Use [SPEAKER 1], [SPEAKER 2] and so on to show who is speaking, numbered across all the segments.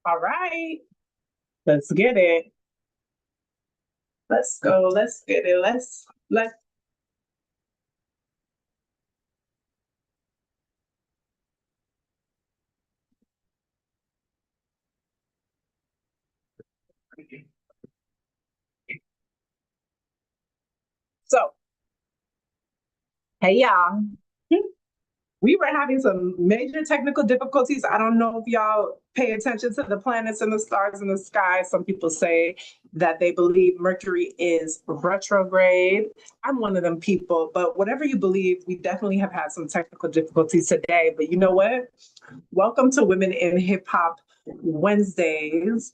[SPEAKER 1] All right, let's get it. Let's go. Let's get it. Let's. So, hey y'all. We were having some major technical difficulties. I don't know if y'all pay attention to the planets and the stars in the sky. Some people say that they believe Mercury is retrograde. I'm one of them people, but whatever you believe, we definitely have had some technical difficulties today. But you know what? Welcome to Women in Hip Hop Wednesdays.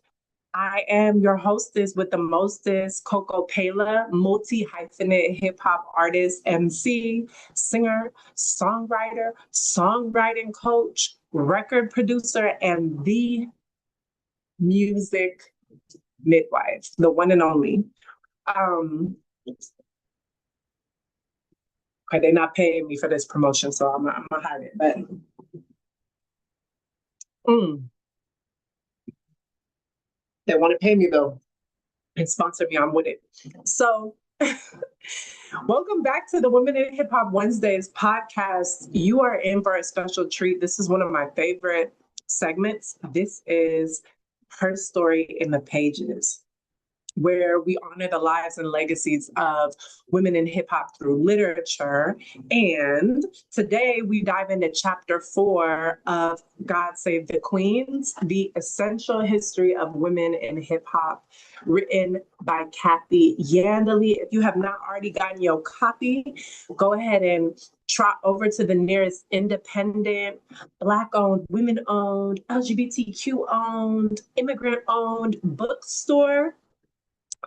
[SPEAKER 1] I am your hostess with the mostest, Coco Peila, multi-hyphenate hip hop artist, MC, singer, songwriter, songwriting coach, record producer, and the music midwife, the one and only. Um, okay, they're not paying me for this promotion, so I'm gonna hide it. But mm, they want to pay me though and sponsor me. I'm with it. So welcome back to the Women in Hip Hop Wednesdays podcast. You are in for a special treat. This is one of my favorite segments. This is Herstory in the Pages, where we honor the lives and legacies of women in hip hop through literature. And today we dive into chapter 4 of God Save the Queens, the essential history of women in hip hop, written by Kathy Iandoli. If you have not already gotten your copy, go ahead and trot over to the nearest independent, Black owned, women owned, LGBTQ owned, immigrant owned bookstore,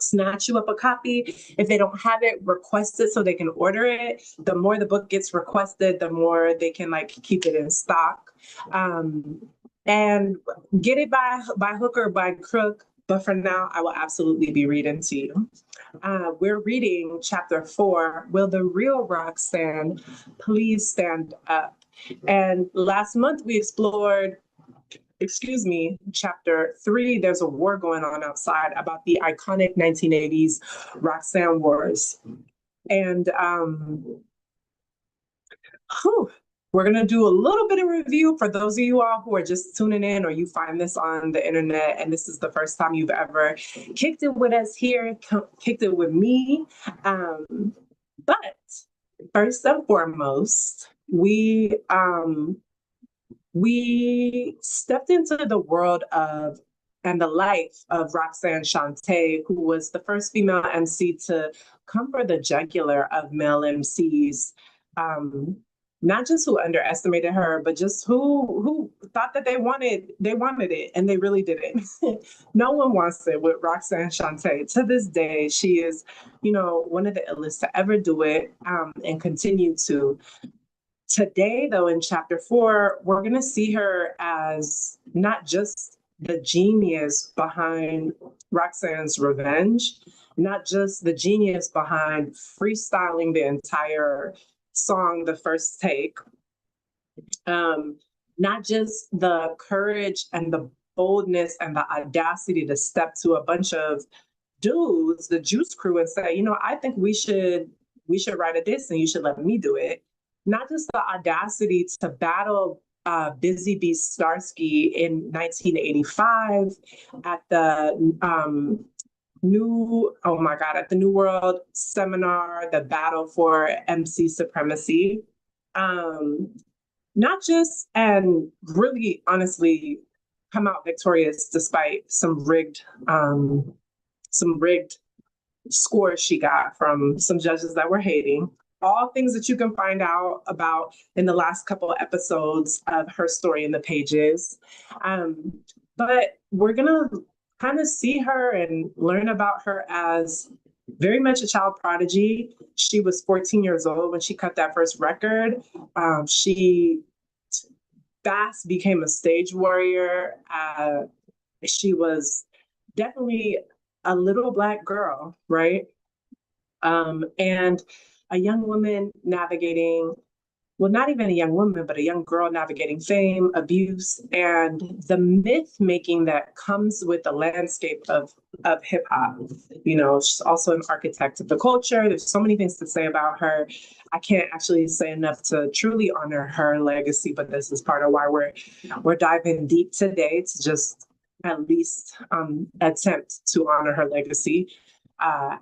[SPEAKER 1] snatch you up a copy. If they don't have it, request it so they can order it. The more the book gets requested, the more they can keep it in stock. And get it by hook or by crook. But for now, I will absolutely be reading to you. We're reading chapter 4, Will the Real Roxanne Please Stand Up? And last month we explored chapter 3, There's a War Going On Outside, about the iconic 1980s Roxanne Wars. And we're going to do a little bit of review for those of you all who are just tuning in, or you find this on the internet and this is the first time you've ever kicked it with us here, kicked it with me. But first and foremost, we stepped into the world of and the life of Roxanne Shanté, who was the first female MC to come for the jugular of male MCs. Not just who underestimated her, but just who thought that they wanted it, and they really didn't. No one wants it with Roxanne Shanté. To this day, she is, one of the illest to ever do it, and continue to. Today, though, in chapter 4, we're going to see her as not just the genius behind Roxanne's Revenge, not just the genius behind freestyling the entire song, The First Take, not just the courage and the boldness and the audacity to step to a bunch of dudes, the Juice Crew, and say, I think we should write a diss and you should let me do it. Not just the audacity to battle Busy Bee Starsky in 1985 at the at the New World seminar, the battle for MC supremacy. Not just, and really honestly come out victorious despite some rigged scores she got from some judges that were hating. All things that you can find out about in the last couple of episodes of Herstory in the Pages. But we're going to kind of see her and learn about her as very much a child prodigy. She was 14 years old when she cut that first record. She fast became a stage warrior. She was definitely a little Black girl, right? And a young woman navigating well, not even a young woman, but a young girl navigating fame, abuse, and the myth making that comes with the landscape of hip hop. You know, she's also an architect of the culture. There's so many things to say about her. I can't actually say enough to truly honor her legacy, but this is part of why we're diving deep today to just at least attempt to honor her legacy.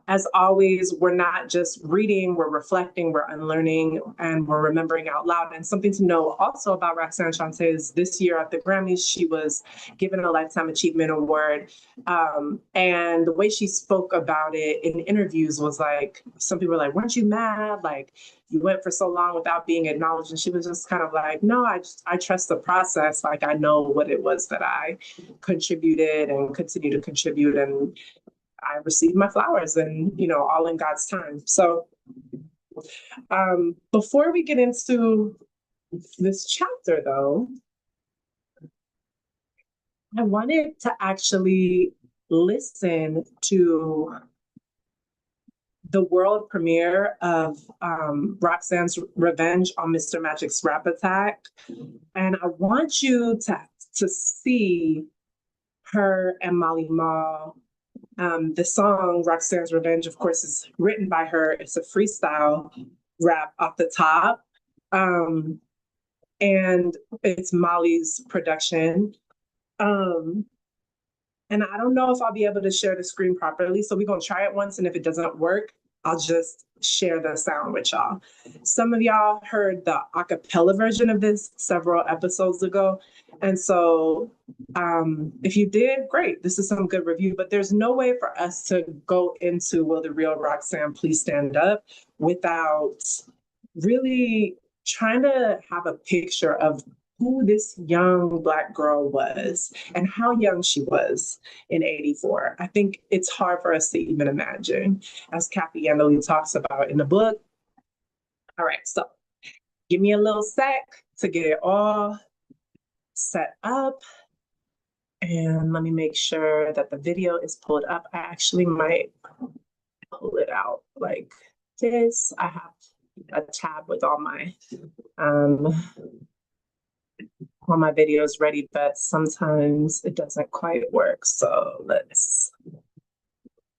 [SPEAKER 1] As always, we're not just reading, we're reflecting, we're unlearning, and we're remembering out loud. And something to know also about Roxanne Shanté is this year at the Grammys, she was given a Lifetime Achievement Award. And the way she spoke about it in interviews was like, some people were like, weren't you mad? Like, you went for so long without being acknowledged. And she was just kind of like, no, I trust the process. Like, I know what it was that I contributed and continue to contribute. And I received my flowers, and, you know, all in God's time. So before we get into this chapter, though, I wanted to actually listen to the world premiere of Roxanne's Revenge on Mr. Magic's Rap Attack. And I want you to see her and Marl. The song Roxanne's Revenge, of course, is written by her. It's a freestyle rap off the top. And it's Molly's production. And I don't know if I'll be able to share the screen properly. So we're going to try it once. And if it doesn't work, I'll just share the sound with y'all. Some of y'all heard the a cappella version of this several episodes ago. And so if you did, great. This is some good review, but there's no way for us to go into Will the Real Roxanne Please Stand Up without really trying to have a picture of who this young Black girl was and how young she was in '84. I think it's hard for us to even imagine, as Kathy Iandoli talks about in the book. All right, so give me a little sec to get it all set up. And let me make sure that the video is pulled up. I actually might pull it out like this. I have a tab with all my videos ready, but sometimes it doesn't quite work. So let's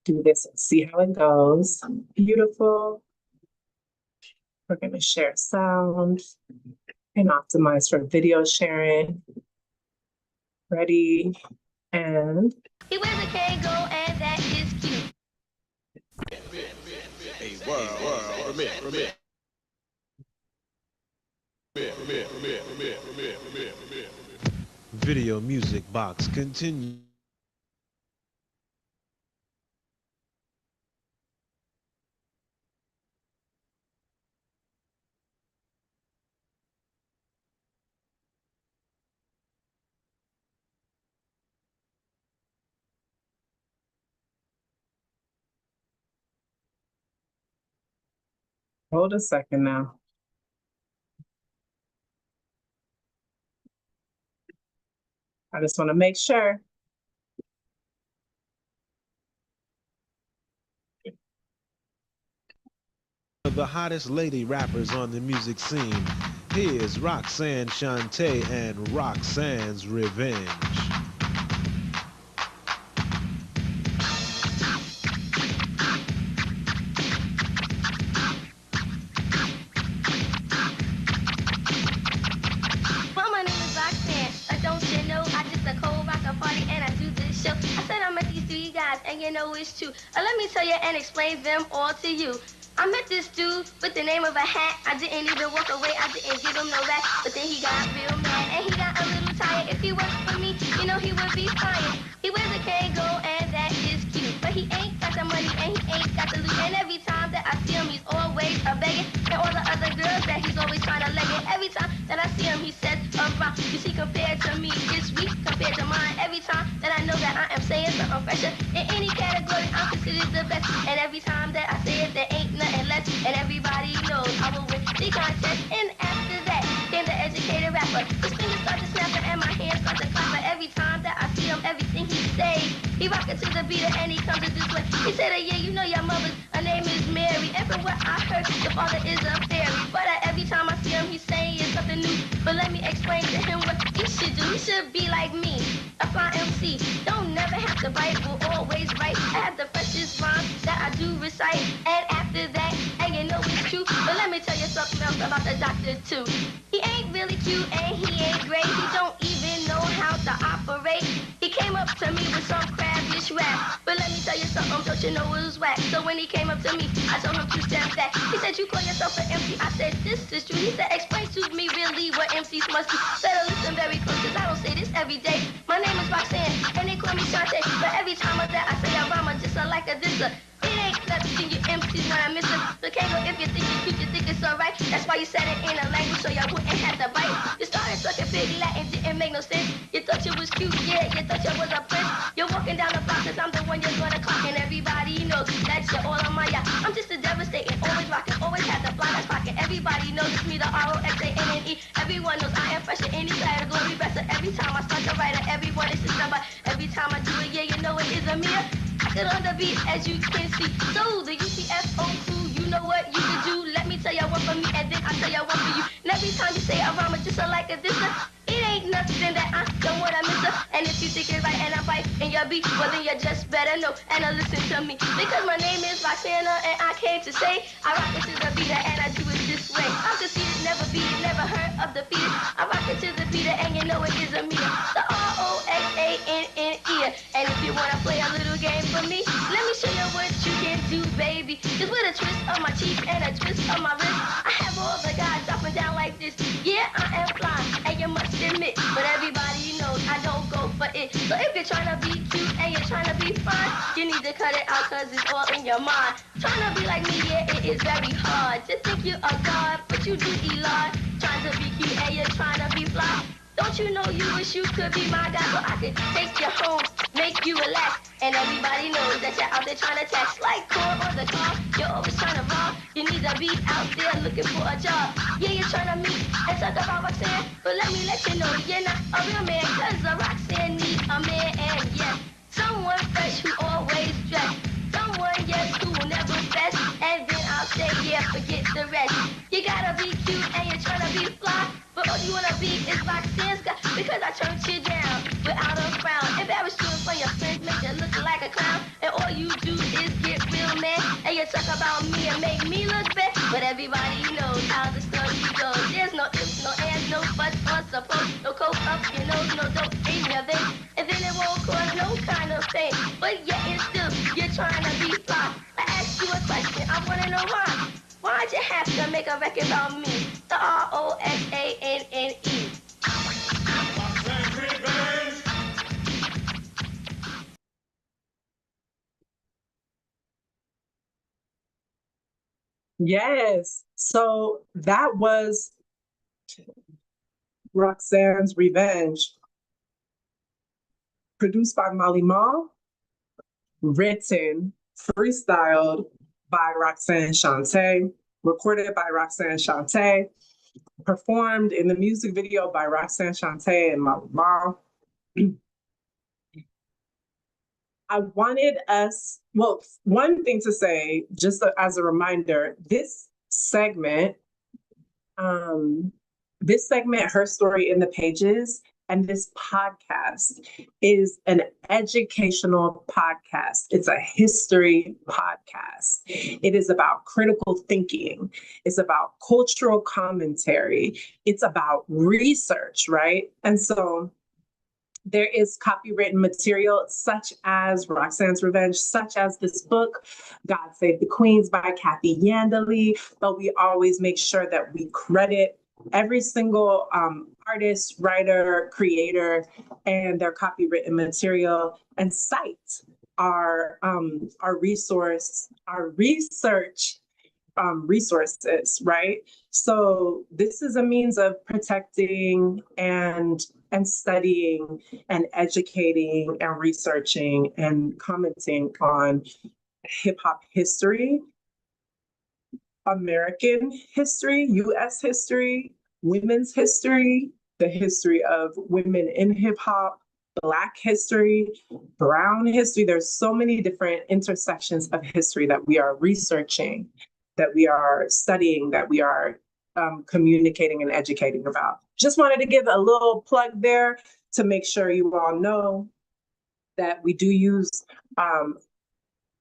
[SPEAKER 1] do this and see how it goes. Beautiful. We're going to share sound and optimize for video sharing. Ready, and
[SPEAKER 2] he wears a Kango, and that is cute.
[SPEAKER 3] Hey, world, remit.
[SPEAKER 4] Video music box continue.
[SPEAKER 1] hold a second now. I just want to make sure.
[SPEAKER 4] The hottest lady rappers on the music scene. Here's Roxanne Shanté and Roxanne's Revenge.
[SPEAKER 2] Well, my name is Roxanne. I don't you know, I just a cold rock a party and I do this show. I said I met these three guys and you know it's true. Let me tell you and explain them all to you. I met this dude with the name of a hat. I didn't even walk away, I didn't give him no rap. But then he got real mad and he got a little tired. If he worked for me, you know he would be fired. He wears a Kango and that is cute. But he ain't got the money and he ain't got the loot. And every time that I see him, he's always a begging. And all the other girls that he's always trying to leg it. Every time that I see him, he says, around. You see, compared to me, it's weak compared to mine. Every time that I know that I am saying something fresher. In any category, I'm considered the best. And every time that I say it, there ain't nothing less. And everybody knows I will win the contest. And after that came the educated rapper. His fingers start to snap and my hands start to clap. But every time that I see him, everything he say, he rockin' to the beat and he comes to this way. He said, yeah, you know your mother's, her name is Mary. And from what I heard, the father is a fairy. But every time I see him, he said, let me explain to him what he should do. He should be like me, a fly MC. Don't never have to write, will always write. I have the freshest rhymes that I do recite. And after that, and you know it's true, but let me tell you something else about the doctor too. He ain't really cute and he ain't great. He don't even know how to operate. He came up to me with some crabbish rap, but let me tell you something, don't you know it was whack. So when he came up to me, I told him to step back. He said, you call yourself an MC? I said, this is true. He said, explain to me really what MCs must do. Better listen very close, cause I don't say this every day. My name is Roxanne, and they call me Shante, but every time I that I say a rhyme, just like a disser. It ain't nothing you MCs when I miss it. So Kango, if you think you're cute, you think it's alright. That's why you said it in a language so you wouldn't have to bite. You started talking big Latin, didn't make no sense. You thought you was cute, yeah, you thought you was a prince. You're walking down the block cause I'm the one you're gonna clock, and everybody knows that you're all on my yacht. I'm just a devastating, always rocking, always have the fly that's pocket. Everybody knows it's me, the Roxanne. Everyone knows I am fresh in any category. Better every time I start to write it, everyone is just about. Every time I do it, yeah, you know it is a mirror. Get on the beat as you can see. So the UTFO crew, you know what you can do. Let me tell you one for me and then I'll tell you one for you. And every time you say a rhyme, just like a disser, it ain't nothing that I don't want to miss her. And if you think it's right and I'm right in your beat, well then you just better know and listen to me. Because my name is Roxanne and I came to say I rock it to the beat and I do it this way. I'm conceited, never beat it, never heard of defeated. I rock it to the beat and you know it is a meter. The Roxanne. And if you wanna play a little game for me, let me show you what you can do, baby. Just with a twist of my cheek and a twist of my wrist, I have all the guys up and down like this. Yeah, I am fly, and you must admit, but everybody knows I don't go for it. So if you're trying to be cute and you're trying to be fine, you need to cut it out cause it's all in your mind. Trying to be like me, yeah, it is very hard to think you are God, but you do Aloud. Trying to be cute and you're trying to be fly. Don't you know you wish you could be my guy so I could take you home, make you relax. And everybody knows that you're out there trying to text like corn on the car. You're always trying to rob. You need to be out there looking for a job. Yeah, you're trying to meet and talk about Roxanne, but let me let you know you're not a real man, cause a Roxanne needs a man. And yes, someone fresh who always dressed. Someone, yes, who will never fess. And then I'll say, yeah, forget the rest. You gotta be cute and you're trying to be fly, but all you wanna be is Roxanne's guy. Because I turned you down without a frown. Embarrassed you in front of your friends, make you look like a clown. And all you do is get real mad. And you talk about me and make me look bad. But everybody knows how the story goes. There's no ifs, no ands, no buts or suppose. No coke up your nose, no dope in your veins. And then it won't cause no kind of pain. But yet it's still, you're trying to be fly. I asked you a question, I wanna know why. Why'd you have to make a record about me? The Roxanne.
[SPEAKER 1] Yes. So that was Roxanne's Revenge, produced by Marl, written, freestyled by Roxanne Shanté, recorded by Roxanne Shanté, performed in the music video by Roxanne Shanté and Marl. I wanted us, well, one thing to say, just as a reminder, this segment, Herstory in the Pages, and this podcast is an educational podcast. It's a history podcast. It is about critical thinking. It's about cultural commentary. It's about research, right? And so there is copywritten material such as Roxanne's Revenge, such as this book, God Save the Queens by Kathy Iandoli, but we always make sure that we credit every single artist, writer, creator, and their copywritten material, and cite our research resources, right? So this is a means of protecting and studying and educating and researching and commenting on hip hop history, American history, US history, women's history, the history of women in hip hop, Black history, brown history. There's so many different intersections of history that we are researching, that we are studying, that we are communicating and educating about. just wanted to give a little plug there to make sure you all know that we do use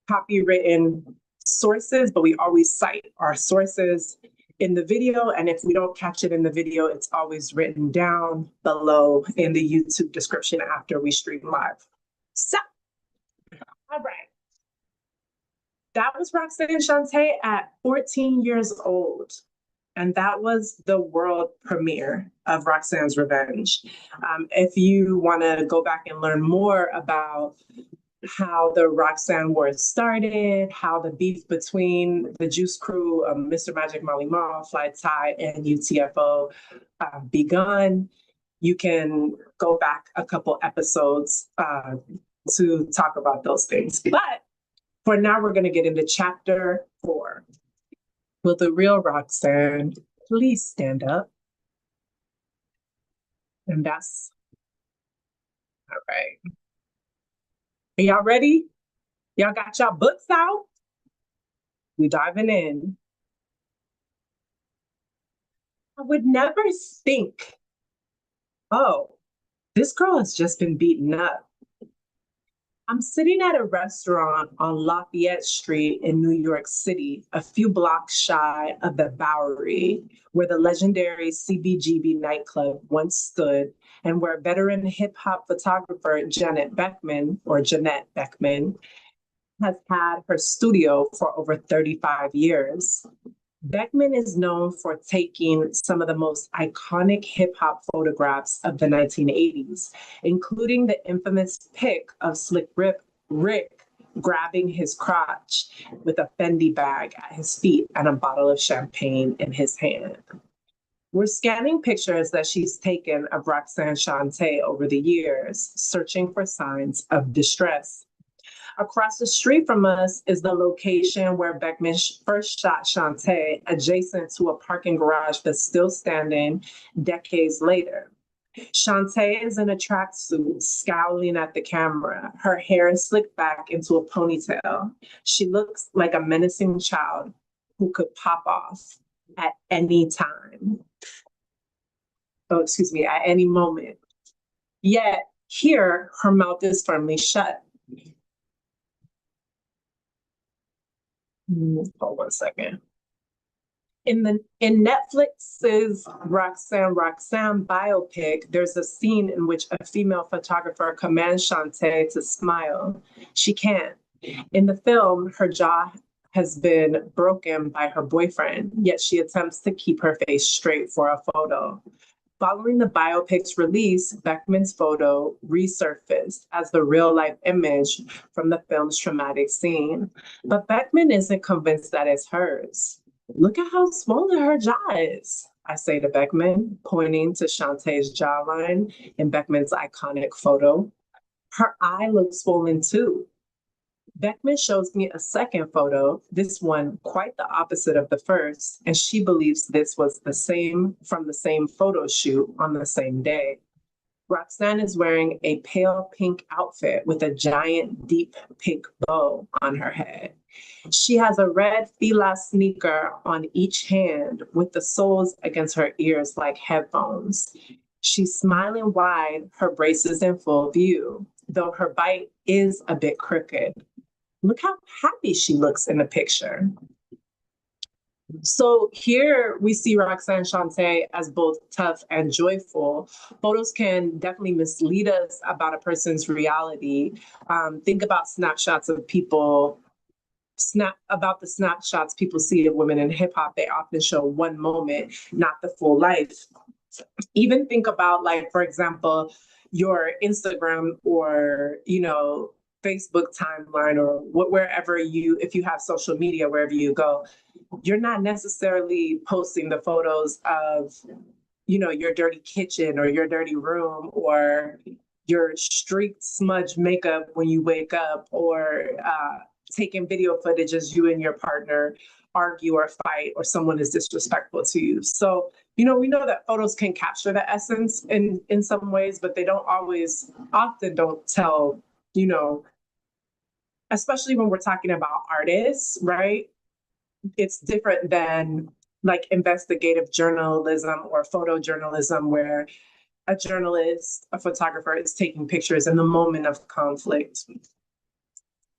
[SPEAKER 1] copywritten sources, but we always cite our sources in the video. And if we don't catch it in the video, it's always written down below in the YouTube description after we stream live. So, all right. That was Roxanne Shanté at 14 years old. And that was the world premiere of Roxanne's Revenge. If you want to go back and learn more about how the Roxanne Wars started, how the beef between the Juice Crew, Mr. Magic, Marley, Marl, Cite, and UTFO begun, you can go back a couple episodes to talk about those things. But for now, we're going to get into chapter 4. Will the real Roxanne please stand up? And that's all right. Are y'all ready? Y'all got y'all books out? We diving in. I would never think, oh, this girl has just been beaten up. I'm sitting at a restaurant on Lafayette Street in New York City, a few blocks shy of the Bowery, where the legendary CBGB nightclub once stood, and where veteran hip-hop photographer Jeanette Beckman has had her studio for over 35 years. Beckman is known for taking some of the most iconic hip-hop photographs of the 1980s, including the infamous pic of Slick Rick grabbing his crotch with a Fendi bag at his feet and a bottle of champagne in his hand. We're scanning pictures that she's taken of Roxanne Shanté over the years, searching for signs of distress. Across the street from us is the location where Beckman first shot Shante, adjacent to a parking garage that's still standing decades later. Shante is in a tracksuit, scowling at the camera, her hair slicked back into a ponytail. She looks like a menacing child who could pop off at any time. At any moment. Yet here, her mouth is firmly shut. Hold 1 second. In Netflix's Roxanne biopic, there's a scene in which a female photographer commands Shante to smile. She can't. In the film, her jaw has been broken by her boyfriend, yet she attempts to keep her face straight for a photo. Following the biopic's release, Beckman's photo resurfaced as the real-life image from the film's traumatic scene. But Beckman isn't convinced that it's hers. Look at how swollen her jaw is, I say to Beckman, pointing to Shantae's jawline in Beckman's iconic photo. Her eye looks swollen too. Beckman shows me a second photo, this one quite the opposite of the first, and she believes this was from the same photo shoot on the same day. Roxanne is wearing a pale pink outfit with a giant deep pink bow on her head. She has a red Fila sneaker on each hand with the soles against her ears like headphones. She's smiling wide, her braces in full view, though her bite is a bit crooked. Look how happy she looks in the picture. So here we see Roxanne Shanté as both tough and joyful. Photos can definitely mislead us about a person's reality. Think about snapshots of people, about the snapshots people see of women in hip hop. They often show one moment, not the full life. Even think about, like, for example, your Instagram or, Facebook timeline or wherever if you have social media, wherever you go, you're not necessarily posting the photos of, your dirty kitchen or your dirty room or your streaked smudge makeup when you wake up or taking video footage as you and your partner argue or fight or someone is disrespectful to you. So, we know that photos can capture the essence in some ways, but they often don't tell, especially when we're talking about artists, right? It's different than like investigative journalism or photojournalism, where a journalist, a photographer is taking pictures in the moment of conflict.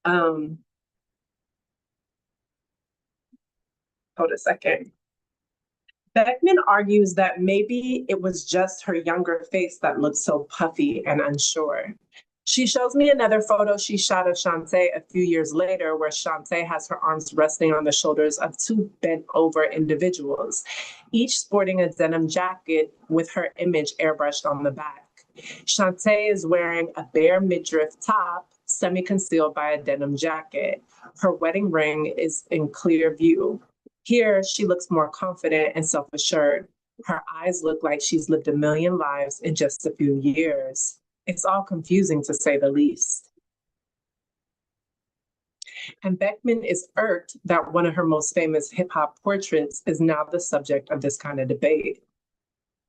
[SPEAKER 1] Hold a second. Beckman argues that maybe it was just her younger face that looked so puffy and unsure. She shows me another photo she shot of Shante a few years later, where Shante has her arms resting on the shoulders of two bent over individuals, each sporting a denim jacket with her image airbrushed on the back. Shante is wearing a bare midriff top, semi-concealed by a denim jacket. Her wedding ring is in clear view. Here, she looks more confident and self-assured. Her eyes look like she's lived a million lives in just a few years. It's all confusing, to say the least. And Beckman is irked that one of her most famous hip-hop portraits is now the subject of this kind of debate.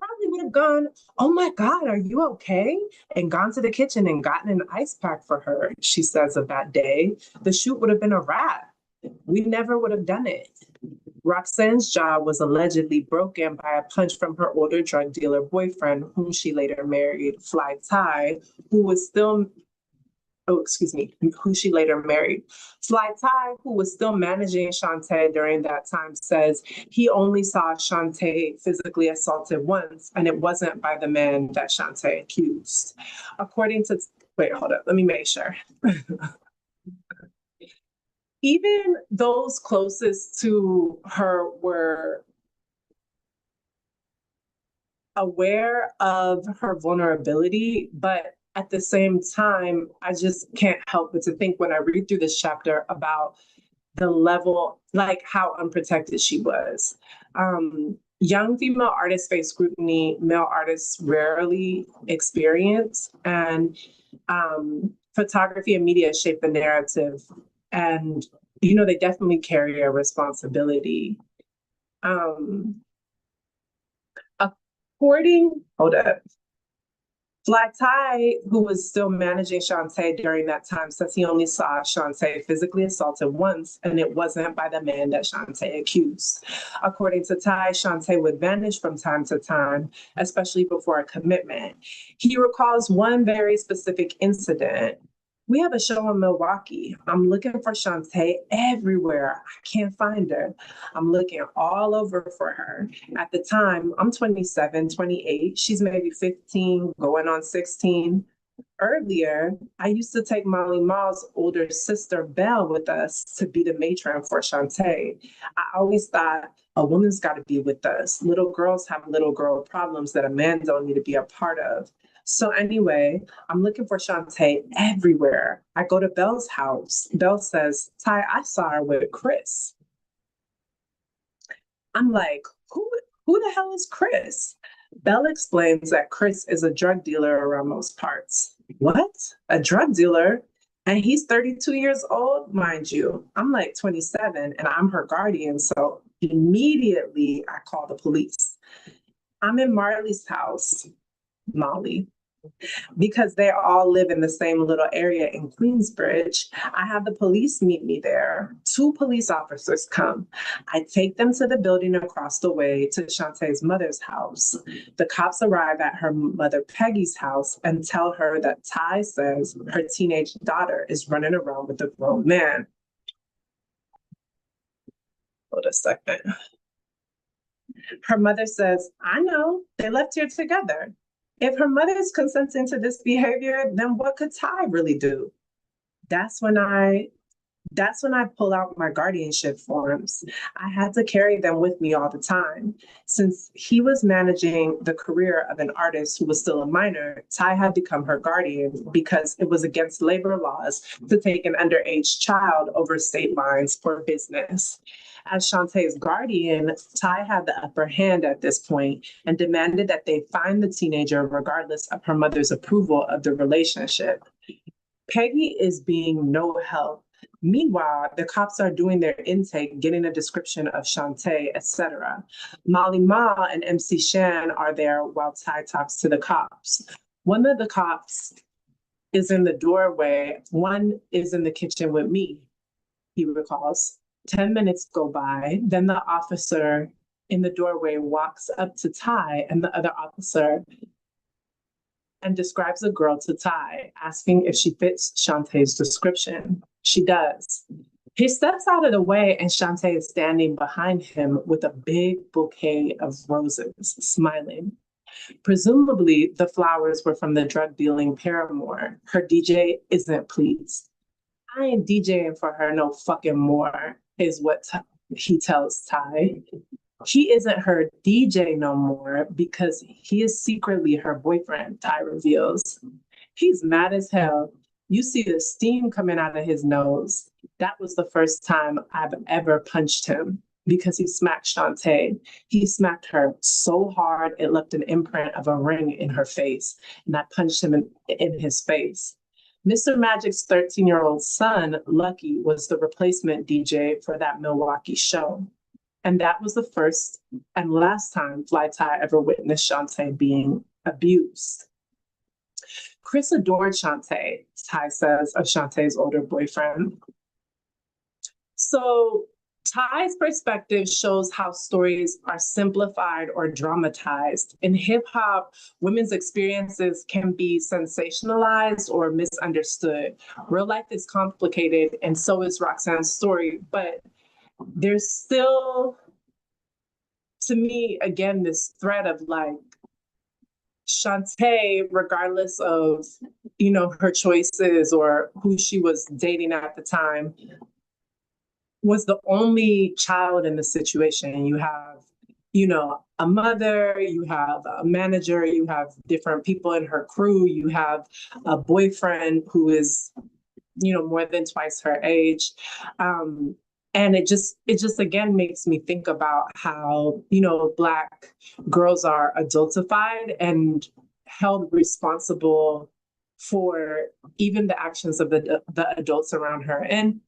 [SPEAKER 1] Probably would have gone, "Oh my God, are you okay?" and gone to the kitchen and gotten an ice pack for her, she says of that day. The shoot would have been a wrap. We never would have done it. Roxanne's jaw was allegedly broken by a punch from her older drug dealer boyfriend, whom she later married, Fly Ty, who she later married. Fly Ty, who was still managing Shante during that time, says he only saw Shante physically assaulted once, and it wasn't by the man that Shante accused. Wait, hold up, let me make sure. Even those closest to her were aware of her vulnerability, but at the same time, I just can't help but to think when I read through this chapter about the level, like how unprotected she was. Young female artists face scrutiny male artists rarely experience, and photography and media shape the narrative. And, they definitely carry a responsibility. Hold up. Fly Ty, who was still managing Shante during that time, says he only saw Shante physically assaulted once, and it wasn't by the man that Shante accused. According to Ty, Shante would vanish from time to time, especially before a commitment. He recalls one very specific incident. "We have a show in Milwaukee. I'm looking for Shante everywhere. I can't find her. I'm looking all over for her. At the time, I'm 27, 28. She's maybe 15, going on 16. Earlier, I used to take Marl's older sister, Belle, with us to be the matron for Shante. I always thought a woman's got to be with us. Little girls have little girl problems that a man don't need to be a part of. So anyway, I'm looking for Shante everywhere. I go to Belle's house. Belle says, 'Ty, I saw her with Chris.' I'm like, who the hell is Chris?" Belle explains that Chris is a drug dealer around most parts. What? A drug dealer? And he's 32 years old, mind you. I'm like 27 and I'm her guardian. So immediately I call the police. I'm in Marley's house, Marley, because they all live in the same little area in Queensbridge. I have the police meet me there. 2 police officers come. I take them to the building across the way to Shante's mother's house. The cops arrive at her mother Peggy's house and tell her that Ty says her teenage daughter is running around with a grown man. Hold a second. Her mother says, "I know, they left here together." If her mother is consenting to this behavior, then what could Ty really do? That's when I pull out my guardianship forms. I had to carry them with me all the time. Since he was managing the career of an artist who was still a minor, Ty had become her guardian because it was against labor laws to take an underage child over state lines for business. As Shante's guardian, Ty had the upper hand at this point and demanded that they find the teenager regardless of her mother's approval of the relationship. Peggy is being no help. Meanwhile, the cops are doing their intake, getting a description of Shante, etc. Marley Ma and MC Shan are there while Ty talks to the cops. One of the cops is in the doorway. One is in the kitchen with me, he recalls. 10 minutes go by, then the officer in the doorway walks up to Ty and the other officer and describes a girl to Ty, asking if she fits Shanté's description. She does. He steps out of the way and Shante is standing behind him with a big bouquet of roses, smiling. Presumably, the flowers were from the drug-dealing paramour. Her DJ isn't pleased. I ain't DJing for her no fucking more, is what he tells Ty. He isn't her DJ no more because he is secretly her boyfriend, Ty reveals. He's mad as hell. You see the steam coming out of his nose. That was the first time I've ever punched him because he smacked Shante. He smacked her so hard it left an imprint of a ring in her face, and I punched him in his face. Mr. Magic's 13-year-old son, Lucky, was the replacement DJ for that Milwaukee show. And that was the first and last time Fly Ty ever witnessed Shante being abused. Chris adored Shante, Ty says of Shante's older boyfriend. So Ty's perspective shows how stories are simplified or dramatized. In hip hop, women's experiences can be sensationalized or misunderstood. Real life is complicated, and so is Roxanne's story, but there's still, to me, again, this thread of like, Shante, regardless of, her choices or who she was dating at the time, was the only child in the situation. You have, a mother, you have a manager, you have different people in her crew, you have a boyfriend who is, more than twice her age. And it just again makes me think about how, Black girls are adultified and held responsible for even the actions of the adults around her. And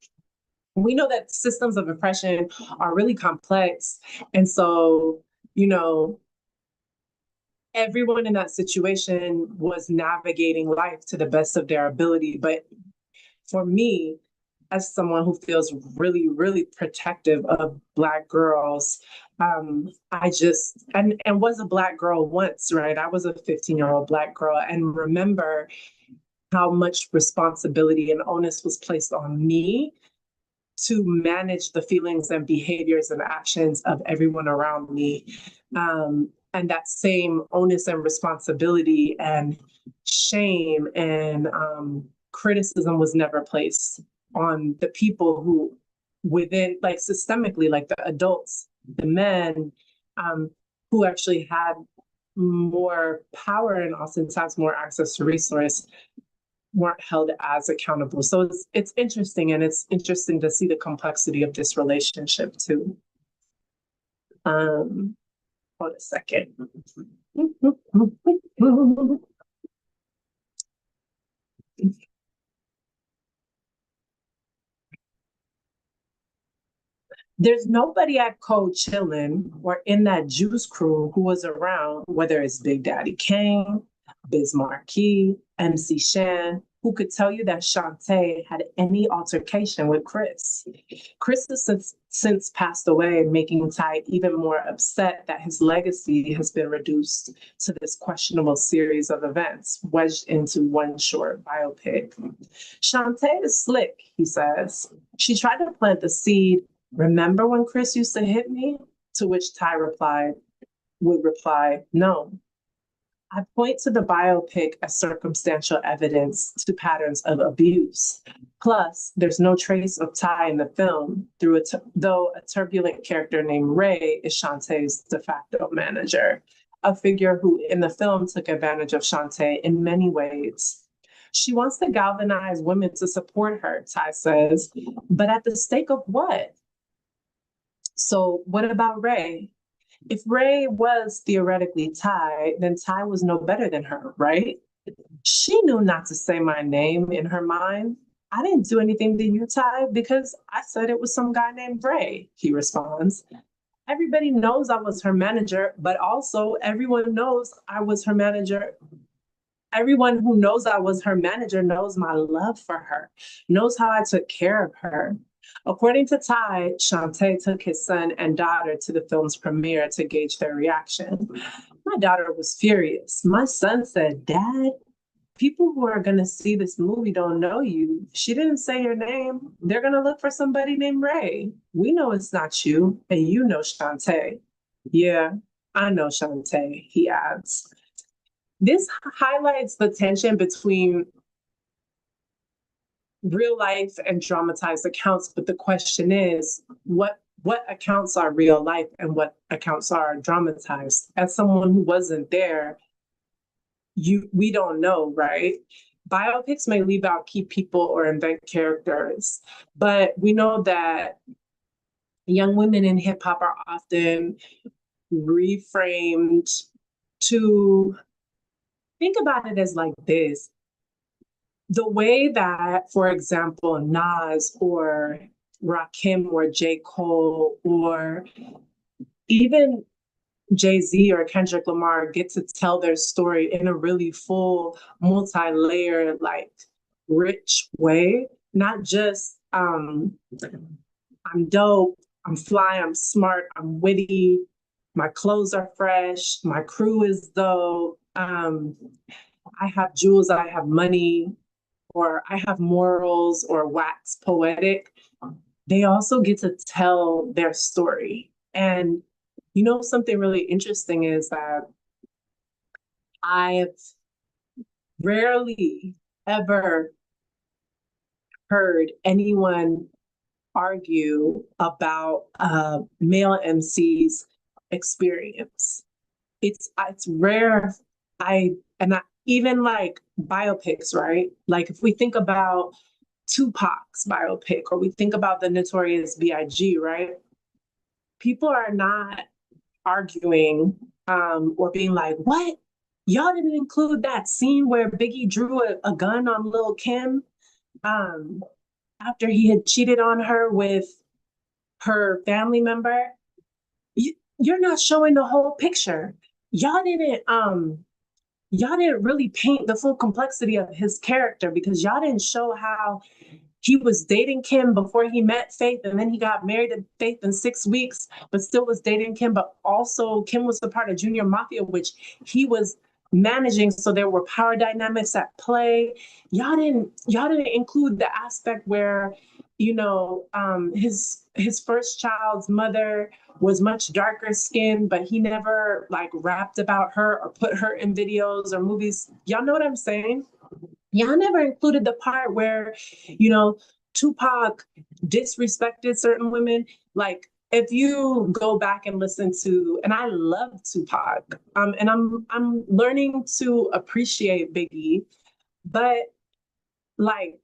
[SPEAKER 1] we know that systems of oppression are really complex. And so, everyone in that situation was navigating life to the best of their ability. But for me, as someone who feels really, really protective of Black girls, I just, and was a Black girl once, right? I was a 15-year-old Black girl and remember how much responsibility and onus was placed on me to manage the feelings and behaviors and actions of everyone around me. And that same onus and responsibility and shame and criticism was never placed on the people who within, like systemically, like the adults, the men who actually had more power and oftentimes more access to resource weren't held as accountable. So it's interesting, and it's interesting to see the complexity of this relationship too. Hold a second. There's nobody at Code chilling or in that Juice crew who was around, whether it's Big Daddy Kane, Biz Marquis, MC Shan, who could tell you that Shante had any altercation with Chris. Chris has since passed away, making Cite even more upset that his legacy has been reduced to this questionable series of events wedged into one short biopic. Shante is slick, he says. She tried to plant the seed. Remember when Chris used to hit me? To which Ty would reply, no. I point to the biopic as circumstantial evidence to patterns of abuse. Plus, there's no trace of Ty in the film, though a turbulent character named Ray is Shante's de facto manager, a figure who in the film took advantage of Shante in many ways. She wants to galvanize women to support her, Ty says, but at the stake of what? So what about Ray? If Ray was theoretically Ty, then Ty was no better than her, right? She knew not to say my name in her mind. I didn't do anything to you, Ty, because I said it was some guy named Ray, he responds. Everybody knows I was her manager, but also everyone knows I was her manager. Everyone who knows I was her manager knows my love for her, knows how I took care of her. According to Cite, Shante took his son and daughter to the film's premiere to gauge their reaction. My daughter was furious. My son said, "Dad, people who are going to see this movie don't know you. She didn't say your name. They're going to look for somebody named Ray. We know it's not you, and you know Shante." "Yeah, I know Shante," he adds. This highlights the tension between real life and dramatized accounts, but the question is, what accounts are real life and what accounts are dramatized? As someone who wasn't there, we don't know, right? Biopics may leave out key people or invent characters, but we know that young women in hip hop are often reframed to think about it as like this. The way that, for example, Nas or Rakim or J. Cole or even Jay-Z or Kendrick Lamar get to tell their story in a really full, multi-layered, like rich way, not just I'm dope, I'm fly, I'm smart, I'm witty, my clothes are fresh, my crew is dope, I have jewels, I have money, or I have morals, or wax poetic. They also get to tell their story. And you know, something really interesting is that I've rarely ever heard anyone argue about a male MC's experience. It's rare. Even like biopics, right? Like if we think about Tupac's biopic, or we think about the Notorious B.I.G., right? People are not arguing or being like, "What? Y'all didn't include that scene where Biggie drew a gun on Lil' Kim after he had cheated on her with her family member? You're not showing the whole picture. Y'all didn't really paint the full complexity of his character, because y'all didn't show how he was dating Kim before he met Faith, and then he got married to Faith in 6 weeks, but still was dating Kim. But also Kim was a part of Junior Mafia, which he was managing, so there were power dynamics at play. Y'all didn't include the aspect where, you know, his first child's mother was much darker skinned, but he never like rapped about her or put her in videos or movies. Y'all know what I'm saying? Y'all never included the part where, you know, Tupac disrespected certain women. Like, if you go back and listen to, and I love Tupac, and I'm learning to appreciate Biggie, but like,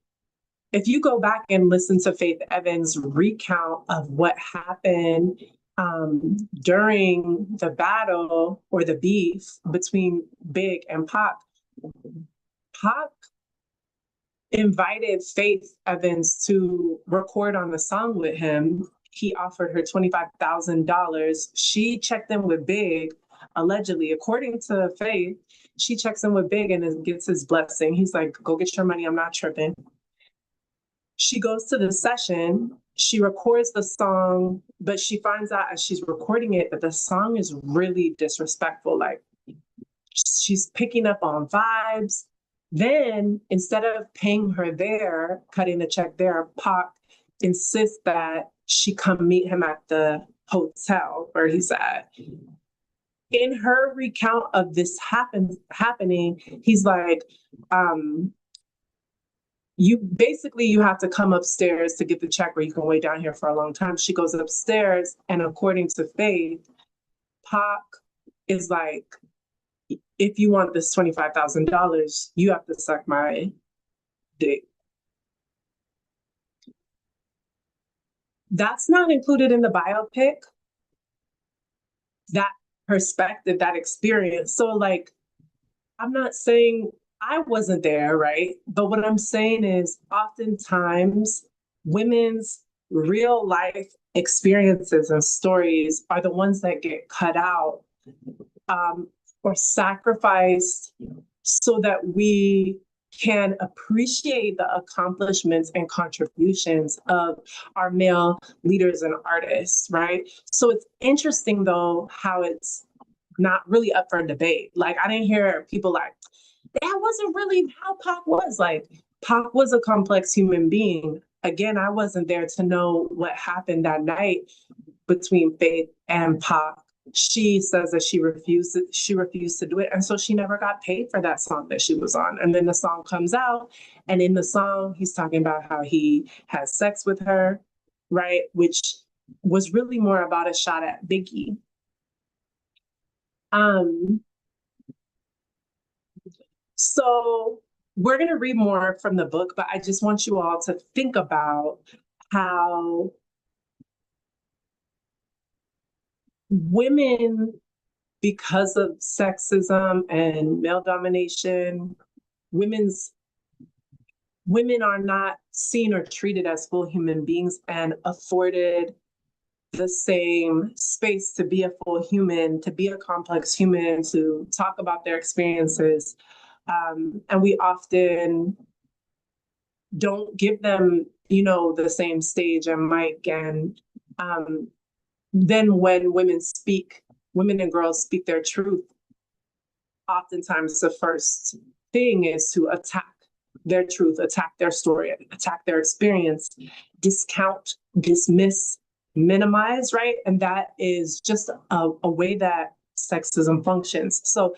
[SPEAKER 1] if you go back and listen to Faith Evans' recount of what happened during the battle or the beef between Big and Pac invited Faith Evans to record on the song with him. He offered her $25,000. She checked in with Big, allegedly. According to Faith, she checks in with Big and gets his blessing. He's like, "Go get your money, I'm not tripping." She goes to the session, she records the song, but she finds out as she's recording it that the song is really disrespectful. Like, she's picking up on vibes. Then, instead of paying her there, cutting the check there, Pac insists that she come meet him at the hotel where he's at. In her recount of this happening, he's like, you have to come upstairs to get the check, or you can wait down here for a long time. She goes upstairs, and according to Faith, Pac is like, "If you want this $25,000, you have to suck my dick." That's not included in the biopic, that perspective, that experience. So like, I'm not saying I wasn't there, right? But what I'm saying is, oftentimes women's real life experiences and stories are the ones that get cut out or sacrificed so that we can appreciate the accomplishments and contributions of our male leaders and artists, right? So it's interesting, though, how it's not really up for debate. Like, I didn't hear people like, that wasn't really how Pac was. Like, Pac was a complex human being. Again, I wasn't there to know what happened that night between Faith and Pac. She says that she refused to do it. And so she never got paid for that song that she was on. And then the song comes out, and in the song, he's talking about how he has sex with her, right? Which was really more about a shot at Biggie. So we're going to read more from the book, but I just want you all to think about how women, because of sexism and male domination, women are not seen or treated as full human beings and afforded the same space to be a full human, to be a complex human, to talk about their experiences. And we often don't give them, the same stage and mic. And then when women and girls speak their truth, oftentimes the first thing is to attack their truth, attack their story, attack their experience, discount, dismiss, minimize, right? And that is just a way that sexism functions. So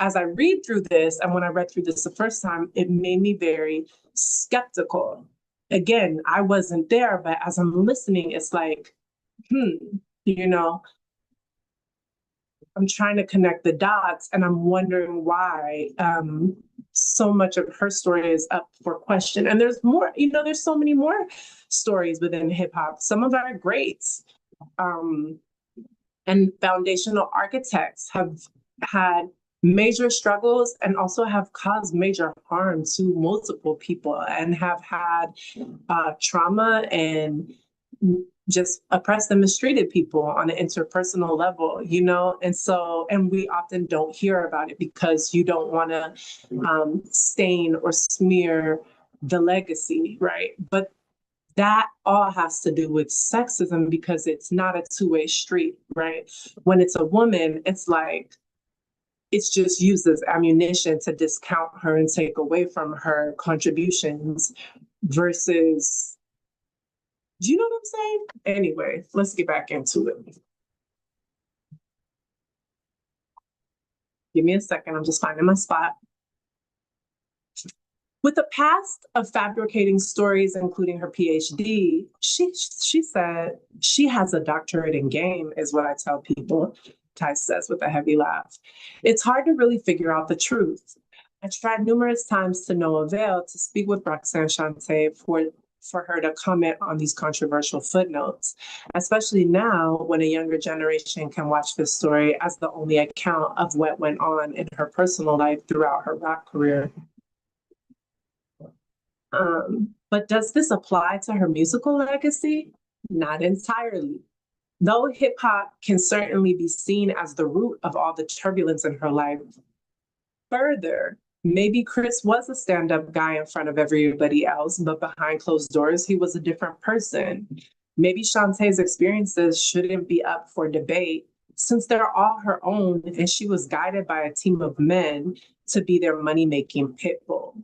[SPEAKER 1] as I read through this, and when I read through this the first time, it made me very skeptical. Again, I wasn't there, but as I'm listening, it's like, I'm trying to connect the dots, and I'm wondering why so much of her story is up for question. And there's more, there's so many more stories within hip hop. Some of our greats and foundational architects have had major struggles and also have caused major harm to multiple people and have had trauma and just oppressed and mistreated people on an interpersonal level, and we often don't hear about it because you don't want to stain or smear the legacy, right? But that all has to do with sexism because it's not a two-way street, right? When it's a woman, it's like, it's just used as ammunition to discount her and take away from her contributions versus, do you know what I'm saying? Anyway, let's get back into it. Give me a second, I'm just finding my spot. With a past of fabricating stories, including her PhD, she said she has a doctorate in game, is what I tell people, Ty says with a heavy laugh. It's hard to really figure out the truth. I tried numerous times to no avail to speak with Roxanne Shanté for her to comment on these controversial footnotes, especially now when a younger generation can watch this story as the only account of what went on in her personal life throughout her rap career. But does this apply to her musical legacy? Not entirely. Though hip hop can certainly be seen as the root of all the turbulence in her life. Further, maybe Chris was a stand-up guy in front of everybody else, but behind closed doors, he was a different person. Maybe Shanté's experiences shouldn't be up for debate since they're all her own and she was guided by a team of men to be their money-making pit bull.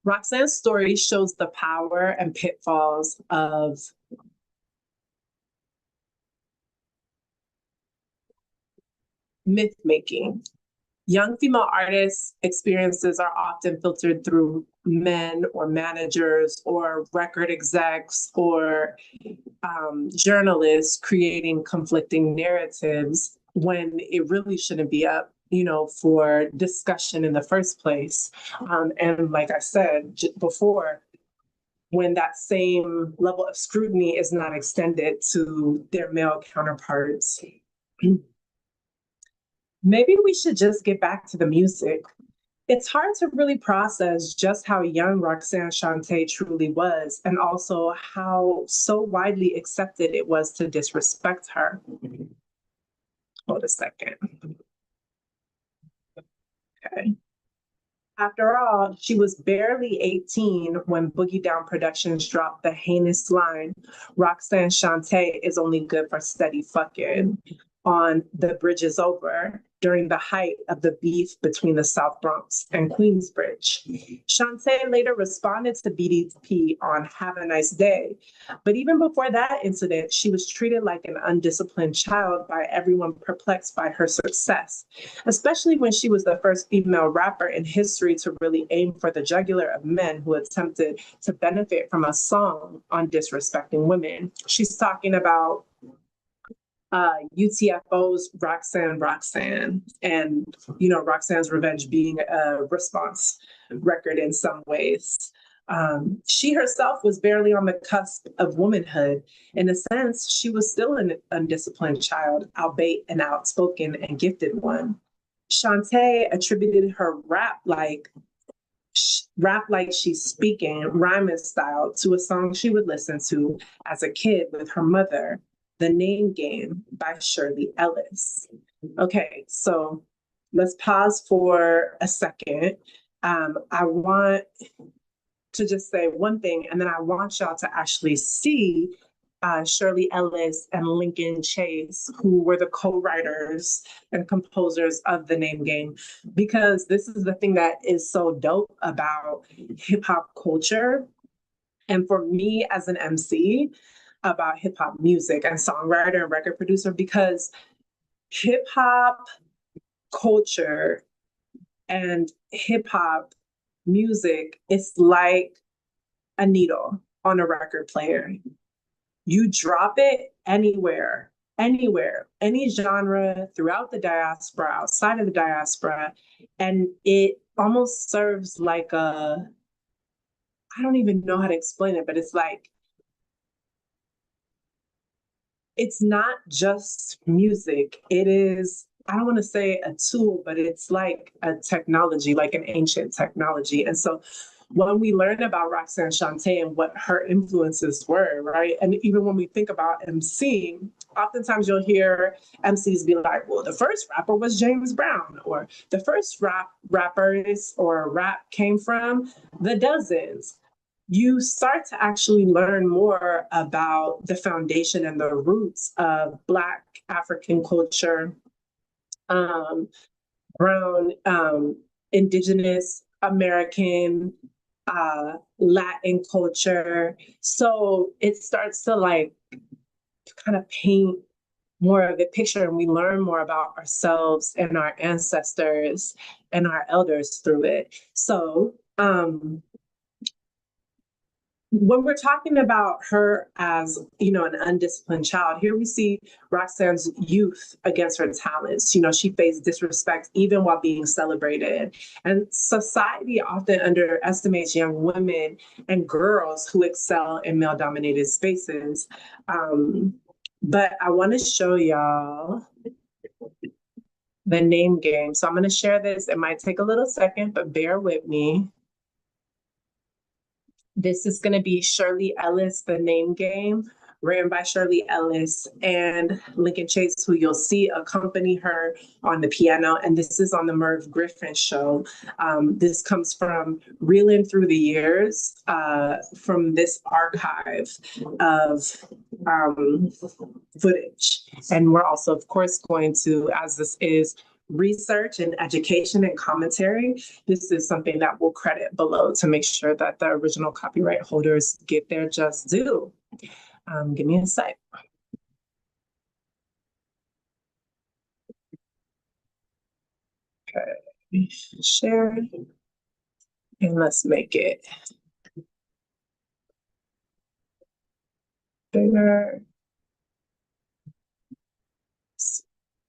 [SPEAKER 1] Roxanne's story shows the power and pitfalls of myth-making. Young female artists' experiences are often filtered through men or managers or record execs or journalists creating conflicting narratives when it really shouldn't be up, for discussion in the first place. And like I said before, when that same level of scrutiny is not extended to their male counterparts. Maybe we should just get back to the music. It's hard to really process just how young Roxanne Shanté truly was, and also how so widely accepted it was to disrespect her. Hold a second. Okay. After all, she was barely 18 when Boogie Down Productions dropped the heinous line, Roxanne Shanté is only good for steady fucking, on The Bridge Is Over during the height of the beef between the South Bronx and Queensbridge. Shante later responded to BDP on Have a Nice Day, but even before that incident, she was treated like an undisciplined child by everyone perplexed by her success, especially when she was the first female rapper in history to really aim for the jugular of men who attempted to benefit from a song on disrespecting women. She's talking about UTFO's Roxanne, and Roxanne's Revenge being a response record in some ways. She herself was barely on the cusp of womanhood. In a sense, she was still an undisciplined child, albeit an outspoken and gifted one. Shante attributed her rap like she's speaking, rhyming style, to a song she would listen to as a kid with her mother, The Name Game by Shirley Ellis. Okay, so let's pause for a second. I want to just say one thing, and then I want y'all to actually see Shirley Ellis and Lincoln Chase, who were the co-writers and composers of The Name Game, because this is the thing that is so dope about hip hop culture. And for me as an MC, about hip hop music and songwriter and record producer, because hip hop culture and hip hop music is like a needle on a record player. You drop it anywhere, any genre, throughout the diaspora, outside of the diaspora, and it almost serves like I don't even know how to explain it, but it's like, it's not just music. It is, I don't want to say a tool, but it's like a technology, like an ancient technology. And so when we learn about Roxanne Shanté and what her influences were, right? And even when we think about MCing, oftentimes you'll hear MCs be like, well, the first rapper was James Brown, or the first rappers or rap came from the Dozens. You start to actually learn more about the foundation and the roots of Black African culture, brown, Indigenous American, Latin culture. So it starts to like kind of paint more of a picture, and we learn more about ourselves and our ancestors and our elders through it. So when we're talking about her as, an undisciplined child, here we see Roxanne's youth against her talents. She faced disrespect even while being celebrated. And society often underestimates young women and girls who excel in male-dominated spaces. But I want to show y'all The Name Game. So I'm going to share this. It might take a little second, but bear with me. This is going to be Shirley Ellis, The Name Game, written by Shirley Ellis and Lincoln Chase, who you'll see accompany her on the piano. And this is on the Merv Griffin show. This comes from reeling through the years from this archive of footage. And we're also, of course, going to, as this is research and education and commentary, this is something that we'll credit below to make sure that the original copyright holders get their just due. Give me a sec. Okay, share, and let's make it bigger.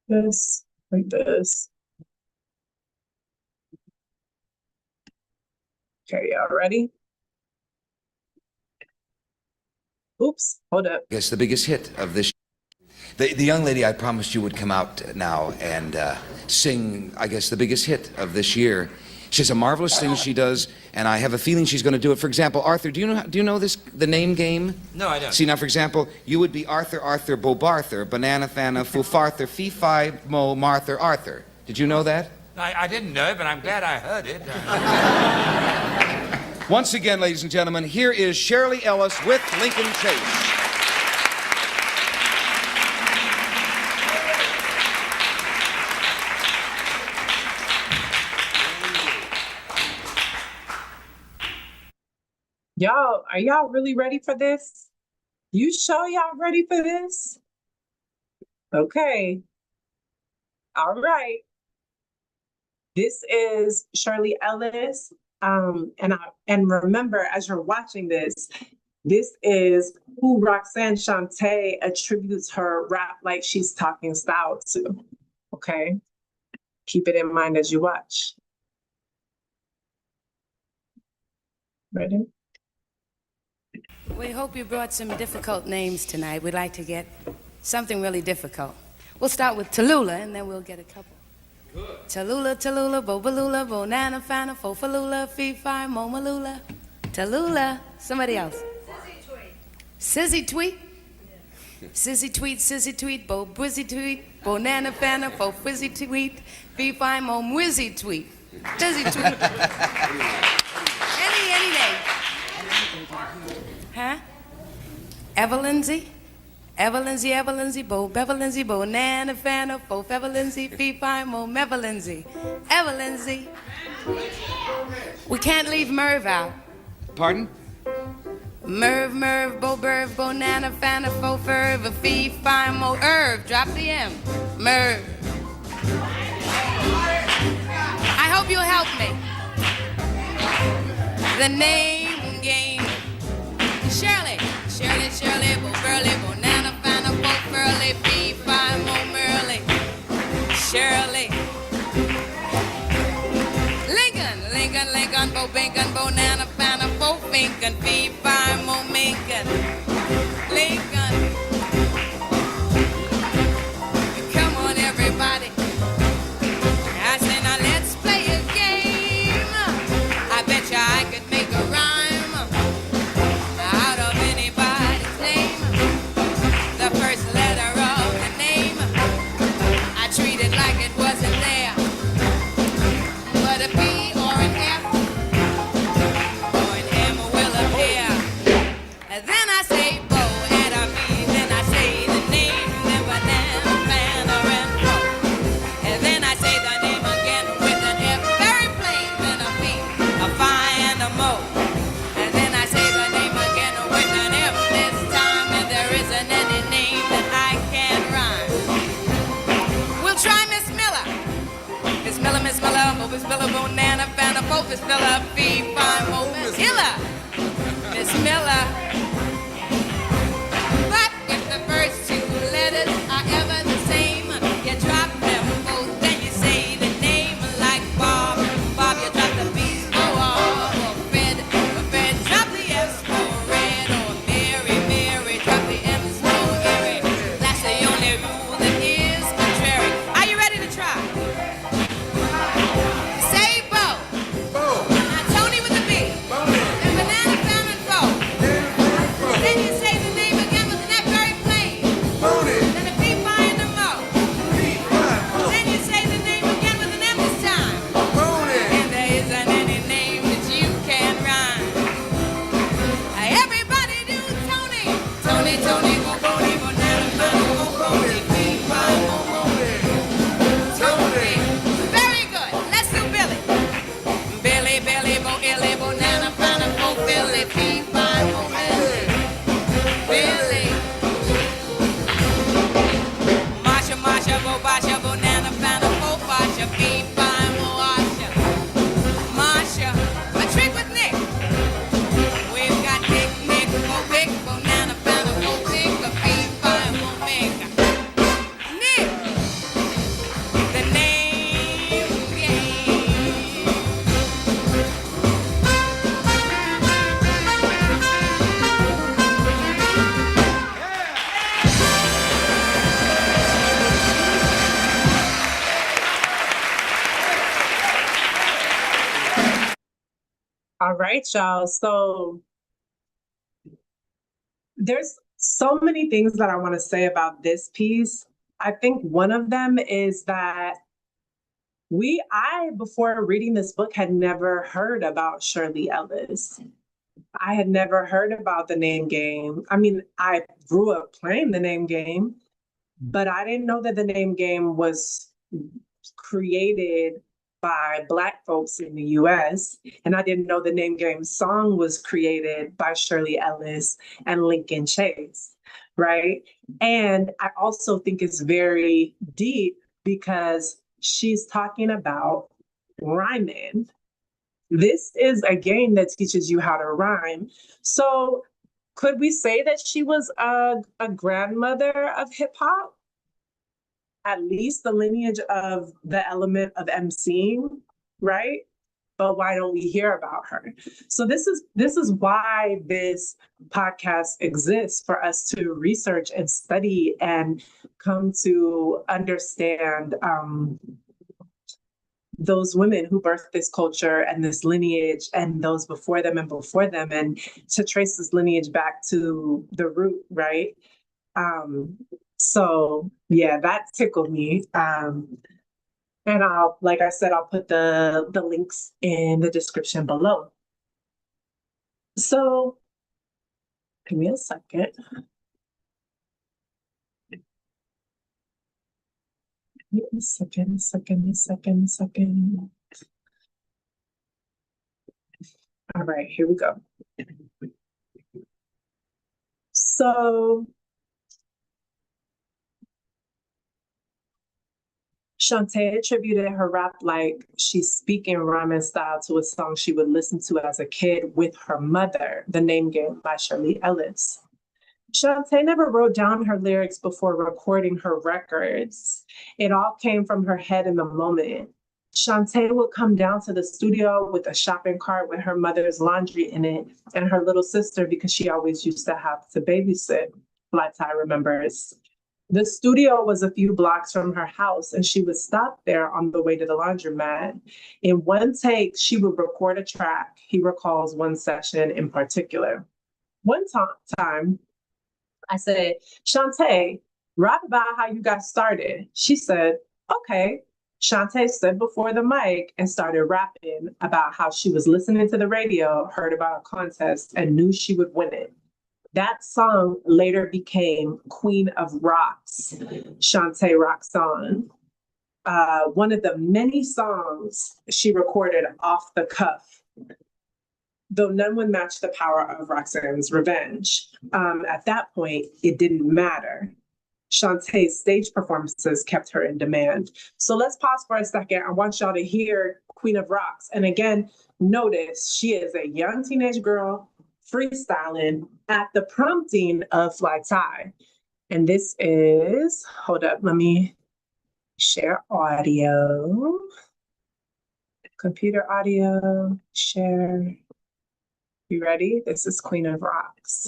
[SPEAKER 1] This, like this. Okay, y'all ready? Oops, hold up.
[SPEAKER 5] I guess the biggest hit of this. The young lady I promised you would come out now and sing, I guess, the biggest hit of this year. She has a marvelous thing she does, and I have a feeling she's going to do it. For example, Arthur, do you know this, The Name Game?
[SPEAKER 6] No, I don't.
[SPEAKER 5] See, now, for example, you would be Arthur, Bobarthur, Banana Fana, Fufarthur, Fee Fi Mo Martha Arthur. Did you know that?
[SPEAKER 6] I didn't know it, but I'm glad I heard it.
[SPEAKER 5] Once again, ladies and gentlemen, here is Shirley Ellis with Lincoln Chase.
[SPEAKER 1] Y'all, are y'all really ready for this? You sure y'all ready for this? Okay. All right. This is Shirley Ellis. And remember, as you're watching this, this is who Roxanne Shanté attributes her rap like she's talking style to. Okay. Keep it in mind as you watch. Ready?
[SPEAKER 7] We hope you brought some difficult names tonight. We'd like to get something really difficult. We'll start with Tallulah, and then we'll get a couple. Good. Tallulah, Tallulah, Bobalula, Bonana, Fana, Fofalula, Fee-Fi, Momalula. Tallulah. Somebody else. Sissy Tweet. Sissy Tweet, Sissy Tweet, Bo Brizzy Tweet, Bonana, Fana, Fo Frizzy Tweet, Fee-Fi, Mo Mwizzy Tweet. Sissy Tweet. Any name. Huh? Evelynzy? Evelynzy, Bo Bevelinzy, Bo Nana Fana, Bo Fevelinzy, Fee-Fi, Mo Mevelinzy. Evelynzy. We can't leave Merv out.
[SPEAKER 5] Pardon?
[SPEAKER 7] Merv, Bo Berv, Bo Nana Fana, Fo Ferv, Fee-Fi, Mo Irv. Drop the M. Merv. I hope you'll help me. The name game. Shirley, Bo Burley, Bo Nana Fana, Bo Furley, Fee-Fi, Mo Merley. Shirley. Lincoln, Bo Binkin, Bo Nana Fana, Bo Finkin, Fee-Fi, Mo Minkin. Lincoln. Come on, everybody. I say, now let's play a game. I bet you I could make a rhyme out of anybody's name. The first letter of the name, I treat it like it wasn't there. But a B or an F or an M will appear. And then I say Bo and a B, then I say the name, then banana, Fana, and Bo. And then I say the name again with an F, very plain, then a B, a Phi and a Mo. And then I say the name again with an F this time, and there isn't any name that I can rhyme. We'll try Miss Miller. Miss Miller, Bo Miss Miller, Bo Nana, Fana, Bo Miss Miller, Fee-Fi, Mo Miss Miller. Miss Miller. But if the first two letters are ever the same, you drop them both, then you say the name like Bob. Bob, you drop the B's, or Fred, drop the S for Red, or Mary, drop the M's for Mary. That's the only rule that is contrary. Are you ready to try? Say Bo. Now Tony with the B. And Banana, Fam, and Bo. Then you say the name again with an F very plain. Then a Fee-Fi and a Mo. Then you say the name again with an M this time. And there isn't any name that you can rhyme. Everybody do Tony. Tony, Bo Boney, Banana, Fana, Bo Boney, Fee-Fi, Mo Boney. Tony. Very good. Let's do Billy. Billy, Bo Illy, Bo Nana, Fana, Bo Billy, Fee-Fi, Mo Billy. Billy. Masha, Bo Basha, Bo Nana, Fana, Bo Basha, Fee-Fi, Mo Asha. Masha. A trick with Nick. We've got Nick, Bo Big, Bo Nana, Fana, Bo Big, Fee-Fi, Mo Mega. Nick. The name game.
[SPEAKER 1] All right, y'all. So there's so many things that I want to say about this piece. I think one of them is that Before reading this book, had never heard about Shirley Ellis. I had never heard about the name game. I mean, I grew up playing the name game, but I didn't know that the name game was created by Black folks in the US. And I didn't know the name game song was created by Shirley Ellis and Lincoln Chase, right? And I also think it's very deep because she's talking about rhyming. This is a game that teaches you how to rhyme. So could we say that she was a grandmother of hip hop? At least the lineage of the element of MCing, right? But why don't we hear about her? So this is why this podcast exists, for us to research and study and come to understand those women who birthed this culture and this lineage, and those before them, and to trace this lineage back to the root, right? So yeah, that tickled me. And like I said, I'll put the links in the description below. So give me a second. A second. All right, here we go. So Shante attributed her rap like she's speaking rhyming style to a song she would listen to as a kid with her mother, The Name Game by Shirley Ellis. Shante never wrote down her lyrics before recording her records. It all came from her head in the moment. Shante would come down to the studio with a shopping cart with her mother's laundry in it and her little sister, because she always used to have to babysit, Cite remembers. The studio was a few blocks from her house, and she would stop there on the way to the laundromat. In one take, she would record a track. He recalls one session in particular. One time, I said, Shante, rap about how you got started. She said, okay. Shante stood before the mic and started rapping about how she was listening to the radio, heard about a contest, and knew she would win it. That song later became Queen of Rocks, Shante Roxanne. One of the many songs she recorded off the cuff, though none would match the power of Roxanne's Revenge. At that point, it didn't matter. Shantae's stage performances kept her in demand. So let's pause for a second. I want y'all to hear Queen of Rocks. And again, notice she is a young teenage girl freestyling at the prompting of Cite. And this is, hold up, let me share audio. Computer audio, share. You ready? This is Queen of Rocks.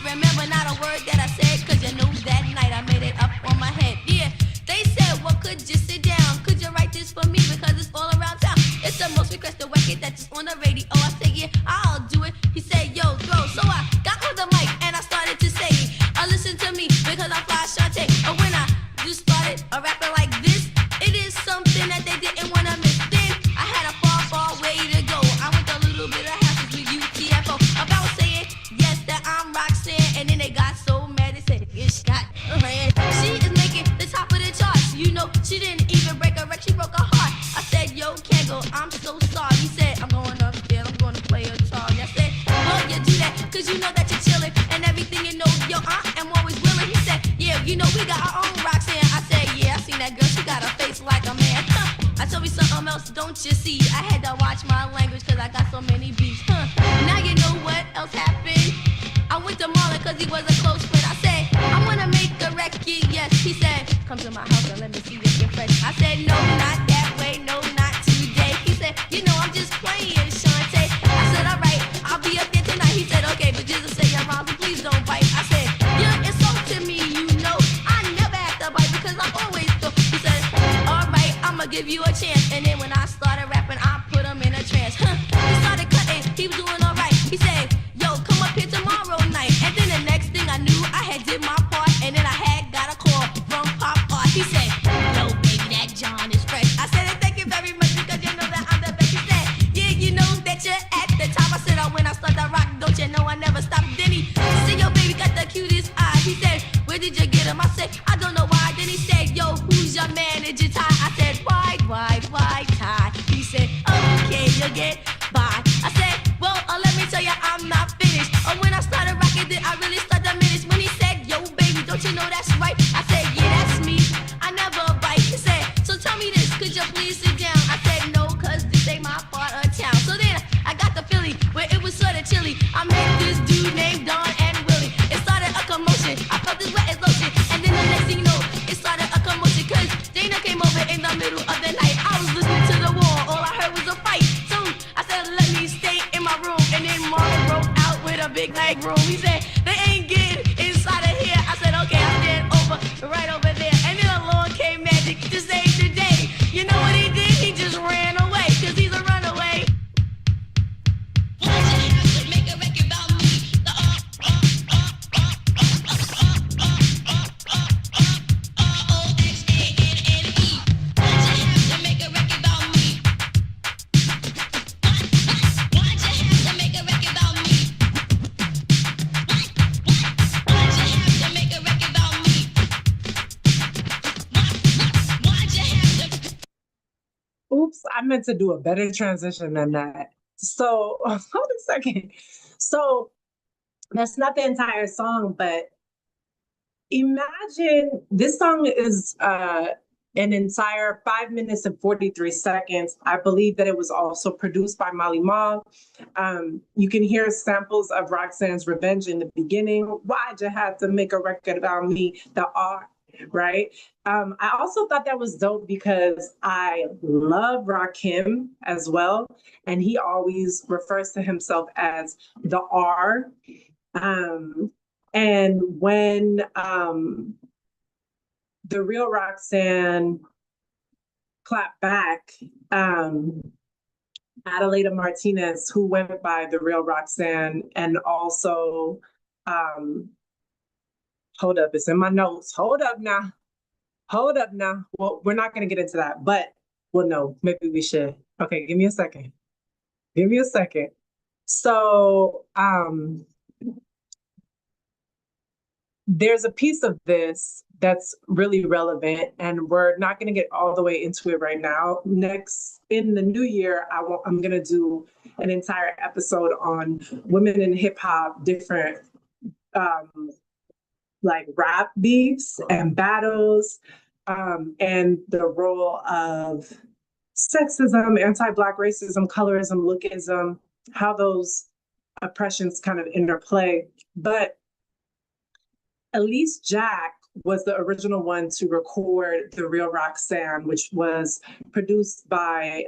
[SPEAKER 7] Remember not a word
[SPEAKER 2] else don't you see? I had to watch my language cause I got so many beats. Now you know what else happened. I went to Marley cause he was a close friend. I said, I wanna make a record, yes. He said, come to my house and let me see if you're fresh. I said, no, not that way, no, not today. He said, you know, I'm just playing, Shante. I said, all right, I'll be up there tonight. He said, okay, but just to say your rhymes, please don't bite. I said, you're insulting me, you know. I never have to bite because I always go. He said, all right, I'ma give you a chance. And then when I started rapping, I put him in a trance. He started cutting, he was doing all right. He said, yo, come up here tomorrow night. And then the next thing I knew, I had did my part. And then I had got a call from Pop Art. He said, yo, baby, that John is fresh. I said, thank you very much because you know that I'm the best. He said, yeah, you know that you're at the top. I said, oh, when I start to rock, don't you know I never stop. Then he said, yo, baby, got the cutest eyes. He said, where did you get him? I said, I don't know why. Then he said, yo, who's your manager, Ty? I said, why, Ty? He said, okay, you'll get by. I said, well, let me tell you, I'm not finished. Oh, when I started rocking, then I really started to diminish. When he said, yo, baby, don't you know that's right? I said, yeah, that's me. I never bite. He said, so tell me this, could you please sit down? I said, no, cause this ain't my part of town. So then I got the Philly, where it was sort of chilly. I met this dude named Don and Willie. It started a commotion. I felt this wet as lotion. And then the next thing you know, it started a commotion. Cause Dana came over in the middle of the night. I was listening to the wall. All I heard was a fight. So I said, let me stay in my room. And then Marley broke out with a big leg room. He said, they ain't getting inside of here. I said, okay, I'm dead over, right over there. And then along came Magic to save the day. You know what he did? He just ran away, cause he's a runaway. Why'd you have to make a record about me? The O-X-A-N-N-E. Why'd you have to make a record about me? Why'd you have to make a record about me? Why'd you have to make a record about me? Why'd you have to?
[SPEAKER 1] Oops, I meant to do a better transition than that. So, hold a second. So, that's not the entire song, but imagine this song is an entire 5 minutes and 43 seconds. I believe that it was also produced by Marl. You can hear samples of Roxanne's Revenge in the beginning. Why'd you have to make a record about me? The R, right? I also thought that was dope because I love Rakim as well. And he always refers to himself as the R. And when the real Roxanne clapped back, Adelaida Martinez, who went by the real Roxanne, and also, hold up, it's in my notes. Hold up now. Well, we're not going to get into that, but, well, no, maybe we should. Okay, give me a second. So, there's a piece of this that's really relevant, and we're not going to get all the way into it right now. Next, in the new year, I'm going to do an entire episode on women in hip hop, different like rap beefs and battles, and the role of sexism, anti-Black racism, colorism, lookism, how those oppressions kind of interplay. But Ellis Jack was the original one to record The Real Roxanne, which was produced by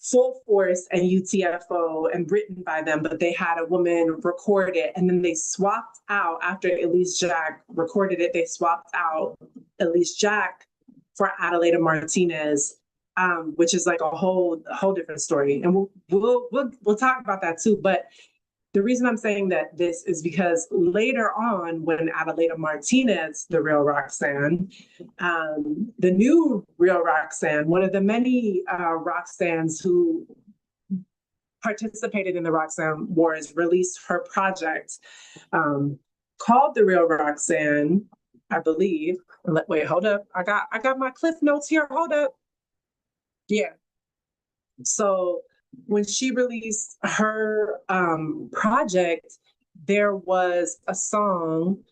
[SPEAKER 1] Full Force and UTFO and written by them, but they had a woman record it, and then they swapped out, after Ellis Jack recorded it, they swapped out Ellis Jack for Adelaida Martinez, which is like a whole different story. And we'll talk about that too. But the reason I'm saying that this is because later on, when Adelaida Martinez, the real Roxanne, the new real Roxanne, one of the many Roxannes who participated in the Roxanne Wars, released her project called The Real Roxanne, I believe. Wait, hold up. I got my Cliff Notes here. Hold up. Yeah. So when she released her project, there was a song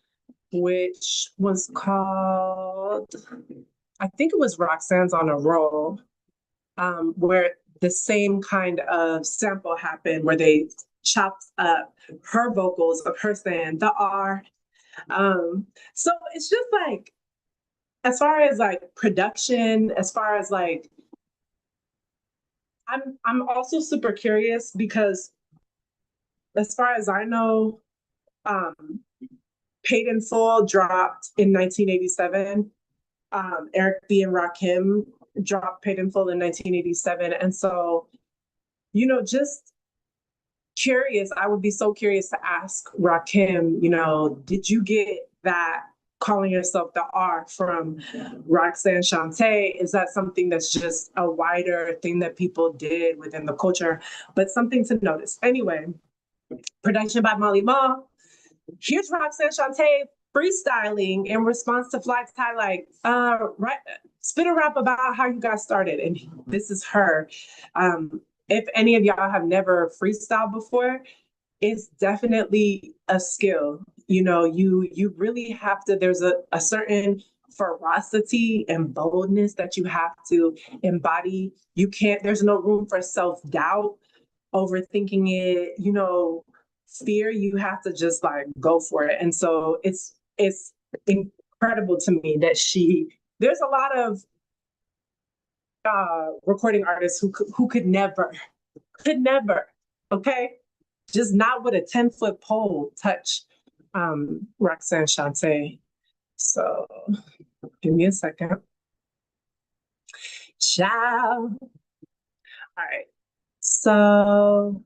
[SPEAKER 1] which was called, I think it was Roxanne's on a Roll. where the same kind of sample happened, where they chopped up her vocals of her saying the R. So it's just like, as far as like production, as far as like, I'm also super curious because as far as I know, Paid in Full dropped in 1987. Eric B. and Rakim dropped Paid in Full in 1987. And so, you know, just curious, I would be so curious to ask Rakim, you know, did you get that calling yourself the R from Roxanne Shanté? Is that something that's just a wider thing that people did within the culture? But something to notice. Anyway, production by Marley. Here's Roxanne Shanté freestyling in response to Fly's highlight. Spit a rap about how you got started. And this is her. If any of y'all have never freestyled before, it's definitely a skill. You know, you really have to, there's a certain ferocity and boldness that you have to embody. There's no room for self-doubt, overthinking it, you know, fear. You have to just like go for it. And so it's incredible to me that there's a lot of recording artists who could never, okay, just not with a 10-foot pole touch Roxanne Shanté. So give me a second. Ciao. All right. So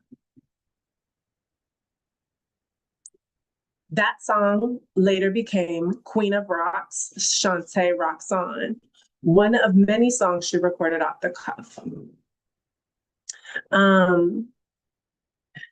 [SPEAKER 1] that song later became Queen of Rocks, Shanté Rocks On, one of many songs she recorded off the cuff.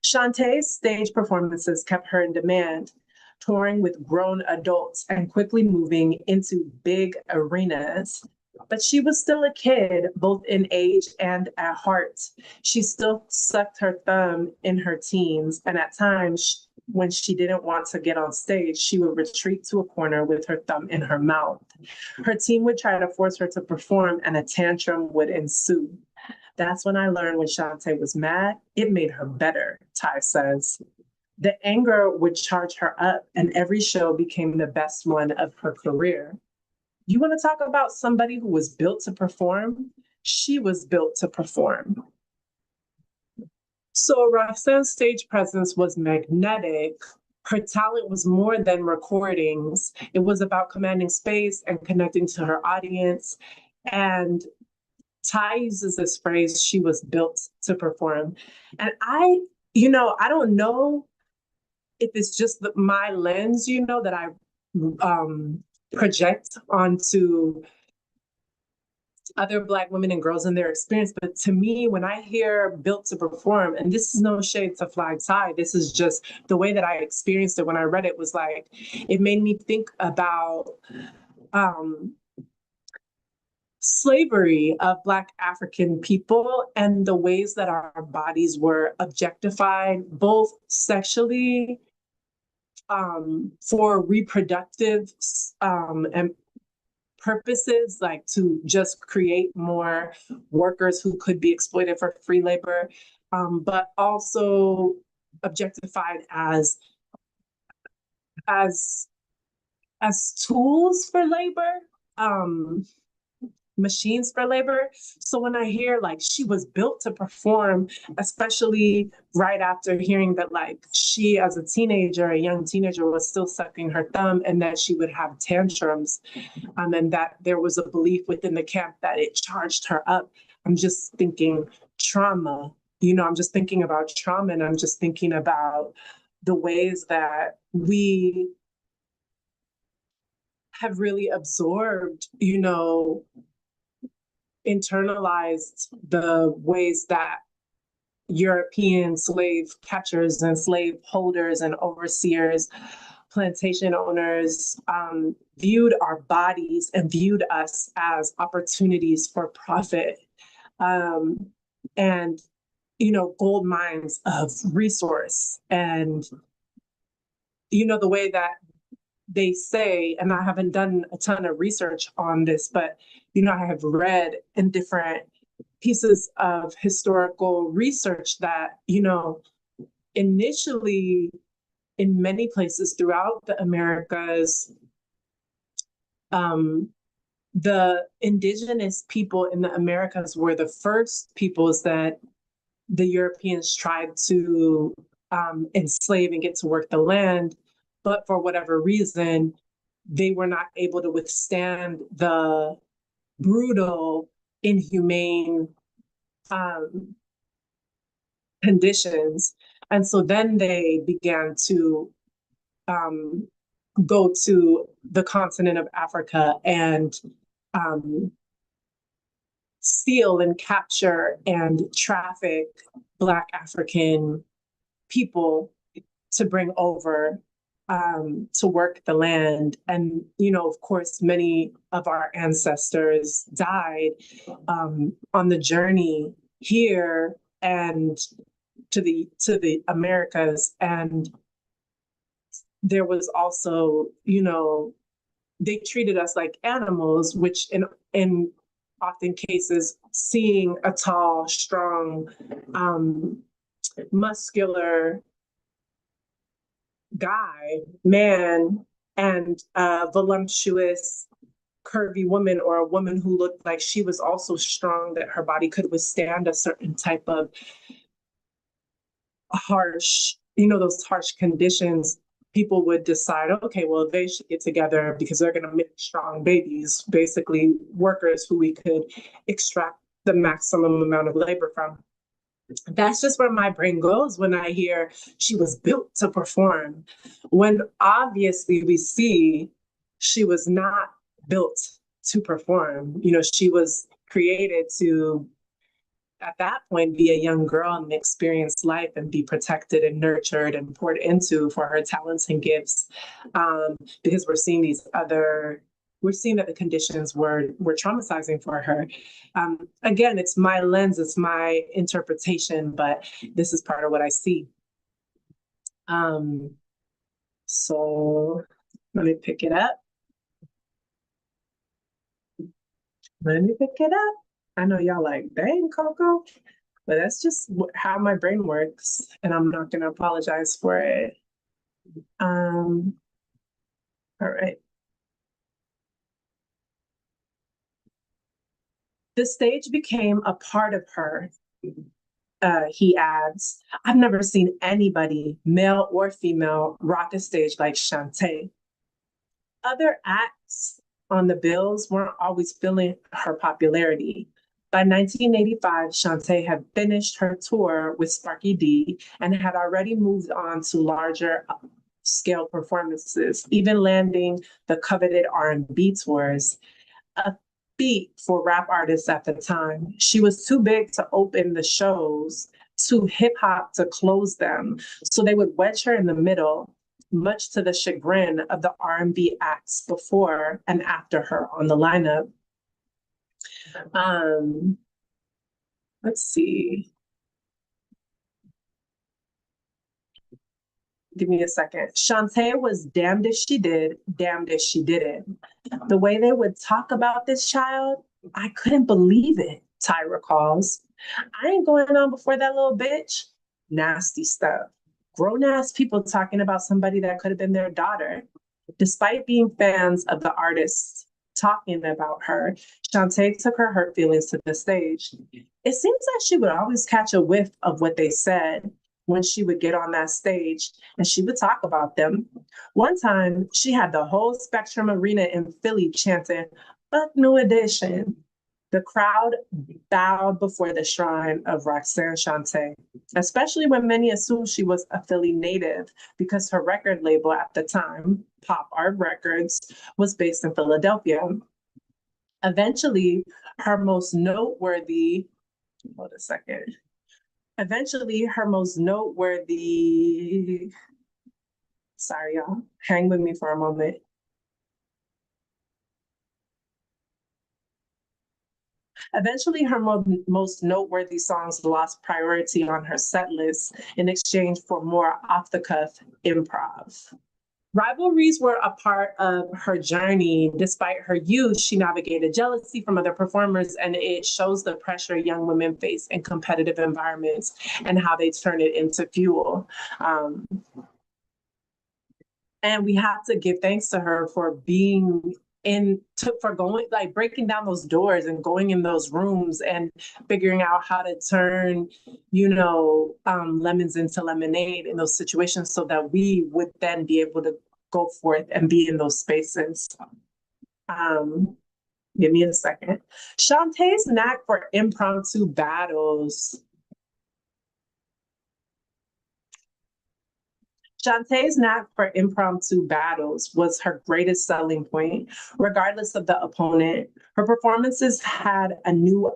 [SPEAKER 1] Shanté's stage performances kept her in demand, touring with grown adults and quickly moving into big arenas. But she was still a kid, both in age and at heart. She still sucked her thumb in her teens, and at times, when she didn't want to get on stage, she would retreat to a corner with her thumb in her mouth. Her team would try to force her to perform, and a tantrum would ensue. That's when I learned when Shante was mad, it made her better, Ty says. The anger would charge her up, and every show became the best one of her career. You want to talk about somebody who was built to perform? She was built to perform. So Roxanne's stage presence was magnetic. Her talent was more than recordings. It was about commanding space and connecting to her audience. And Ty uses this phrase, she was built to perform. And I don't know if it's just my lens, that I project onto other Black women and girls and their experience. But to me, when I hear built to perform, and this is no shade to Fly Ty, this is just the way that I experienced it when I read it, was like, it made me think about slavery of Black African people and the ways that our bodies were objectified, both sexually, for reproductive and purposes, like to just create more workers who could be exploited for free labor, but also objectified as tools for labor, machines for labor. So when I hear like she was built to perform, especially right after hearing that like she as a young teenager was still sucking her thumb and that she would have tantrums, and that there was a belief within the camp that it charged her up, I'm just thinking trauma. I'm just thinking about trauma, and I'm just thinking about the ways that we have really absorbed, internalized the ways that European slave catchers and slave holders and overseers, plantation owners, viewed our bodies and viewed us as opportunities for profit, and gold mines of resource. And the way that they say, and I haven't done a ton of research on this, but I have read in different pieces of historical research that, you know, initially in many places throughout the Americas, the indigenous people in the Americas were the first peoples that the Europeans tried to enslave and get to work the land, but for whatever reason, they were not able to withstand the brutal, inhumane conditions. And so then they began to go to the continent of Africa and steal and capture and traffic Black African people to bring over to work the land. And, you know, of course, many of our ancestors died on the journey here and to the Americas. And there was also, you know, they treated us like animals, which in often cases, seeing a tall, strong, muscular man, and a voluptuous, curvy woman, or a woman who looked like she was also strong, that her body could withstand a certain type of harsh, you know, those harsh conditions, people would decide, okay, well, they should get together because they're going to make strong babies, basically workers who we could extract the maximum amount of labor from. That's just where my brain goes when I hear she was built to perform, when obviously we see she was not built to perform. You know, she was created to, at that point, be a young girl and experience life and be protected and nurtured and poured into for her talents and gifts. Because we're seeing that the conditions were traumatizing for her. Again, it's my lens, it's my interpretation, but this is part of what I see. So let me pick it up. I know y'all like, dang, Coco, but that's just how my brain works, and I'm not going to apologize for it. All right. The stage became a part of her, he adds. I've never seen anybody, male or female, rock a stage like Shante. Other acts on the bills weren't always feeling her popularity. By 1985, Shante had finished her tour with Sparky D and had already moved on to larger scale performances, even landing the coveted R&B tours, a feat for rap artists at the time. She was too big to open the shows, too hip hop to close them, so they would wedge her in the middle, much to the chagrin of the R&B acts before and after her on the lineup. Let's see. Give me a second. Shante was damned if she did, damned if she didn't. The way they would talk about this child, I couldn't believe it, Ty recalls. I ain't going on before that little bitch. Nasty stuff. Grown-ass people talking about somebody that could have been their daughter. Despite being fans of the artists talking about her, Shante took her hurt feelings to the stage. It seems like she would always catch a whiff of what they said when she would get on that stage and she would talk about them. One time, she had the whole Spectrum Arena in Philly chanting, "Fuck New Edition." The crowd bowed before the shrine of Roxanne Shanté, especially when many assumed she was a Philly native because her record label at the time, Pop Art Records, was based in Philadelphia. Eventually, her most noteworthy, sorry y'all, hang with me for a moment. Eventually, her most noteworthy songs lost priority on her set list in exchange for more off-the-cuff improv. Rivalries were a part of her journey. Despite her youth, she navigated jealousy from other performers, and it shows the pressure young women face in competitive environments and how they turn it into fuel. And we have to give thanks to her for being for going, like breaking down those doors and going in those rooms and figuring out how to turn, lemons into lemonade in those situations so that we would then be able to go forth and be in those spaces. Give me a second. Shantae's knack for impromptu battles. Shantae's knack for impromptu battles was her greatest selling point, regardless of the opponent. Her performances had a new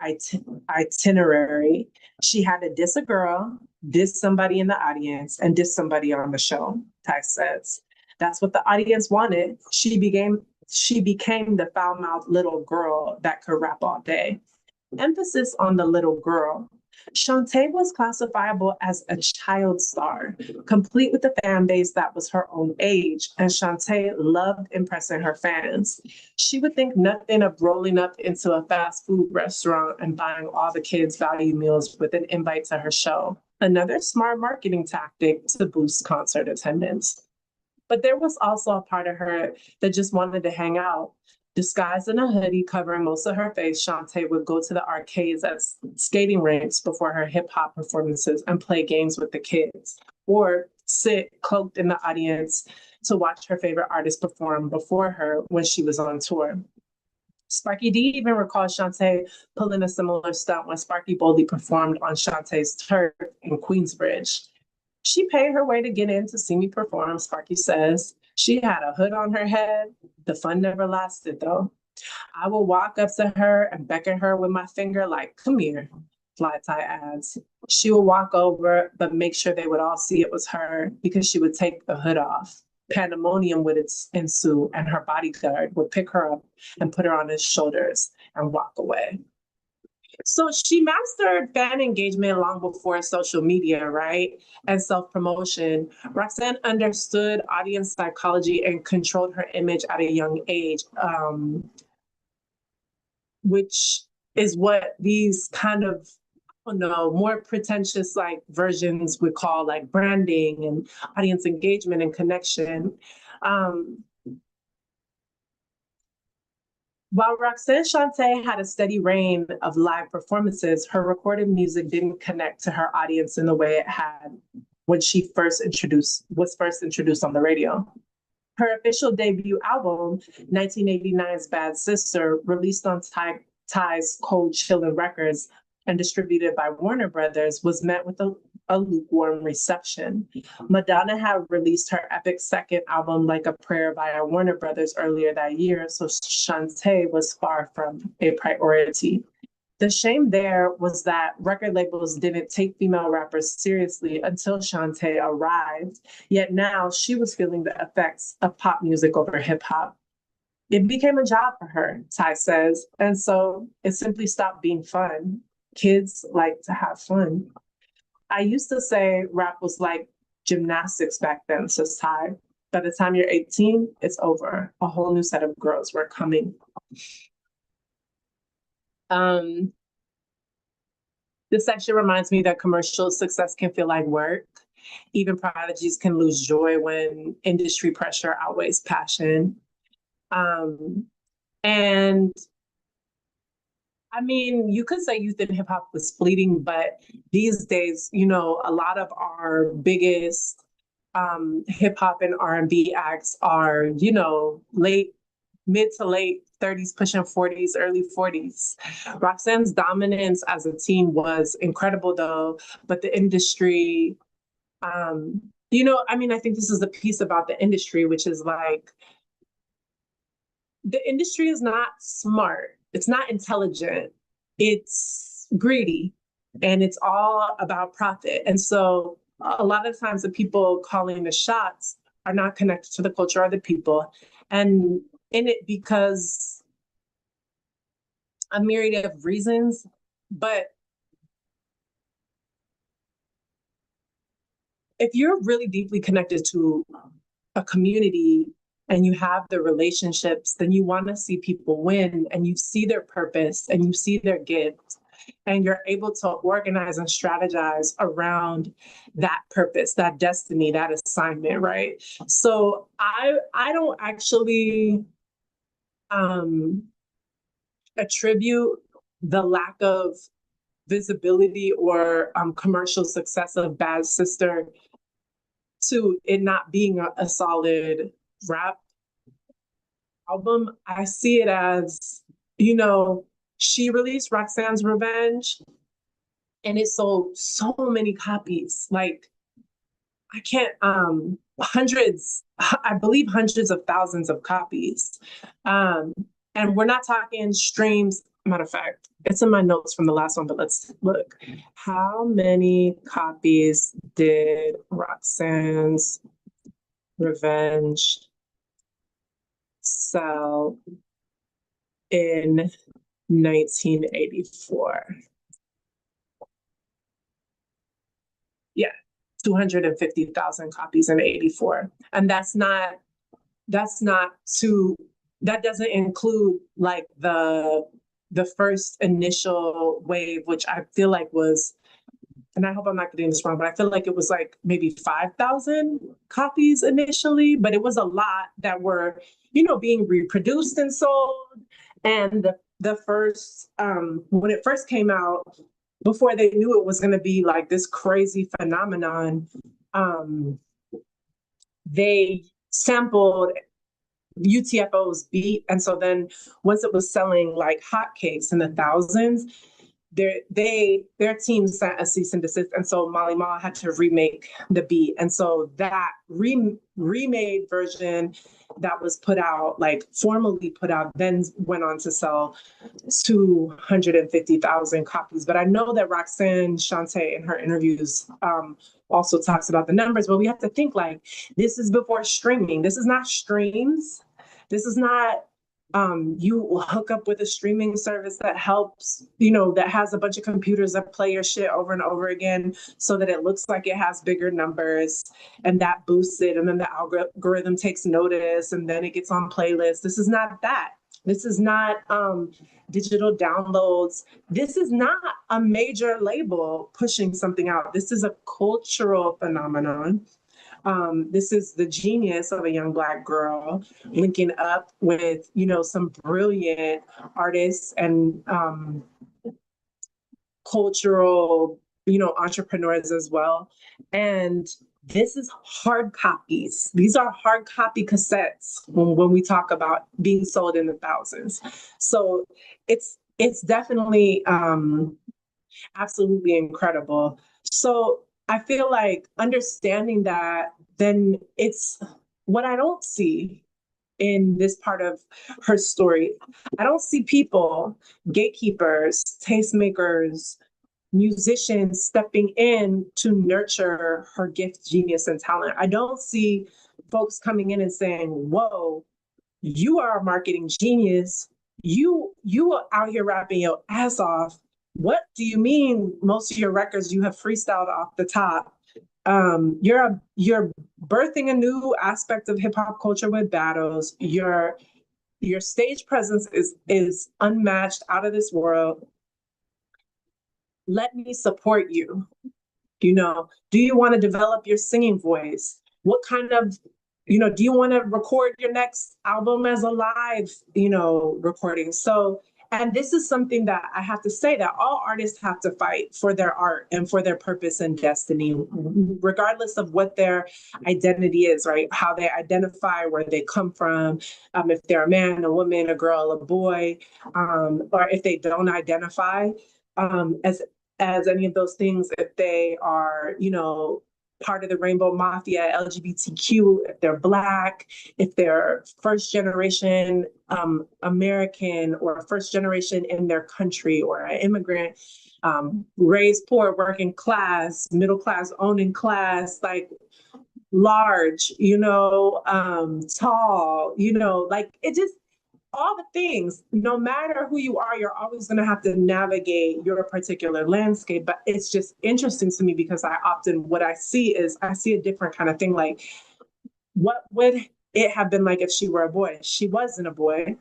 [SPEAKER 1] itinerary. She had to diss a girl, diss somebody in the audience, and diss somebody on the show, Ty says. That's what the audience wanted. She became the foul-mouthed little girl that could rap all day. Emphasis on the little girl. Shante was classifiable as a child star, complete with a fan base that was her own age, and Shante loved impressing her fans. She would think nothing of rolling up into a fast food restaurant and buying all the kids' value meals with an invite to her show, another smart marketing tactic to boost concert attendance. But there was also a part of her that just wanted to hang out. Disguised in a hoodie covering most of her face, Shante would go to the arcades at skating rinks before her hip-hop performances and play games with the kids, or sit cloaked in the audience to watch her favorite artist perform before her when she was on tour. Sparky D even recalls Shante pulling a similar stunt when Sparky boldly performed on Shantae's turf in Queensbridge. She paid her way to get in to see me perform, Sparky says. She had a hood on her head. The fun never lasted, though. I would walk up to her and beckon her with my finger like, come here, Fly Tie adds. She would walk over, but make sure they would all see it was her because she would take the hood off. Pandemonium would ensue, and her bodyguard would pick her up and put her on his shoulders and walk away. So she mastered fan engagement long before social media, right? And self-promotion. Roxanne understood audience psychology and controlled her image at a young age, which is what these kind of, more pretentious like versions would call like branding and audience engagement and connection. While Roxanne Shanté had a steady reign of live performances, her recorded music didn't connect to her audience in the way it had when she was first introduced on the radio. Her official debut album, 1989's Bad Sister, released on Ty's Cold Chillin' Records and distributed by Warner Brothers, was met with a lukewarm reception. Madonna had released her epic second album, Like a Prayer, via Warner Brothers earlier that year, so Shante was far from a priority. The shame there was that record labels didn't take female rappers seriously until Shante arrived, yet now she was feeling the effects of pop music over hip hop. It became a job for her, Ty says, and so it simply stopped being fun. Kids like to have fun. I used to say rap was like gymnastics back then, says Ty. By the time you're 18, it's over. A whole new set of girls were coming. This section reminds me that commercial success can feel like work. Even prodigies can lose joy when industry pressure outweighs passion. And I mean, you could say youth in hip hop was fleeting, but these days, a lot of our biggest hip hop and R&B acts are, mid to late 30s, pushing 40s, early 40s. Roxanne's dominance as a teen was incredible, though, but the industry, I think this is the piece about the industry, which is like, the industry is not smart. It's not intelligent. It's greedy, and it's all about profit. And so a lot of times the people calling the shots are not connected to the culture or the people. And in it because a myriad of reasons, but if you're really deeply connected to a community and you have the relationships, then you want to see people win, and you see their purpose and you see their gift, and you're able to organize and strategize around that purpose, that destiny, that assignment, right? So I don't actually attribute the lack of visibility or commercial success of Bad Sister to it not being a solid rap album. I see it as, you know, she released Roxanne's Revenge and it sold so many copies. Like, I can't, hundreds, I believe hundreds of thousands of copies. And we're not talking streams. Matter of fact, it's in my notes from the last one, but let's look. How many copies did Roxanne's Revenge sell in 1984? Yeah, 250,000 copies in 84. And that doesn't include like the first initial wave, which I feel like was, and I hope I'm not getting this wrong, but I feel like it was like maybe 5,000 copies initially, but it was a lot that were, you know, being reproduced and sold. And the first, when it first came out, before they knew it was going to be like this crazy phenomenon, they sampled UTFO's beat. And so then once it was selling like hotcakes in the thousands, their team sent a cease and desist. And so Marley had to remake the beat. And so that remade version that was put out, like formally put out, then went on to sell 250,000 copies. But I know that Roxanne Shanté in her interviews also talks about the numbers, but we have to think like, this is before streaming. This is not streams. This is not you hook up with a streaming service that helps, you know, that has a bunch of computers that play your shit over and over again so that it looks like it has bigger numbers, and that boosts it. And then the algorithm takes notice and then it gets on playlists. This is not that. This is not digital downloads. This is not a major label pushing something out. This is a cultural phenomenon. This is the genius of a young Black girl linking up with, you know, some brilliant artists and cultural, you know, entrepreneurs as well. And this is hard copies. These are hard copy cassettes when we talk about being sold in the thousands. So it's definitely absolutely incredible. So I feel like understanding that, then it's what I don't see in this part of her story. I don't see people, gatekeepers, tastemakers, musicians stepping in to nurture her gift, genius, and talent. I don't see folks coming in and saying, whoa, you are a marketing genius. You are out here rapping your ass off. What do you mean most of your records you have freestyled off the top? You're birthing a new aspect of hip hop culture with battles. Your stage presence is unmatched, out of this world. Let me support you. You know, do you want to develop your singing voice? What kind of, you know, do you want to record your next album as a live, you know, recording? So, and this is something that I have to say that all artists have to fight for their art and for their purpose and destiny, regardless of what their identity is, right? How they identify, where they come from, if they're a man, a woman, a girl, a boy, or if they don't identify as any of those things, if they are, you know, part of the Rainbow Mafia, LGBTQ, if they're Black, if they're first generation American or first generation in their country, or an immigrant, raised poor, working class, middle class, owning class, like large, you know, tall, you know, like it just, all the things, no matter who you are, you're always going to have to navigate your particular landscape. But it's just interesting to me because what I see is a different kind of thing. Like, what would it have been like if she were a boy? She wasn't a boy.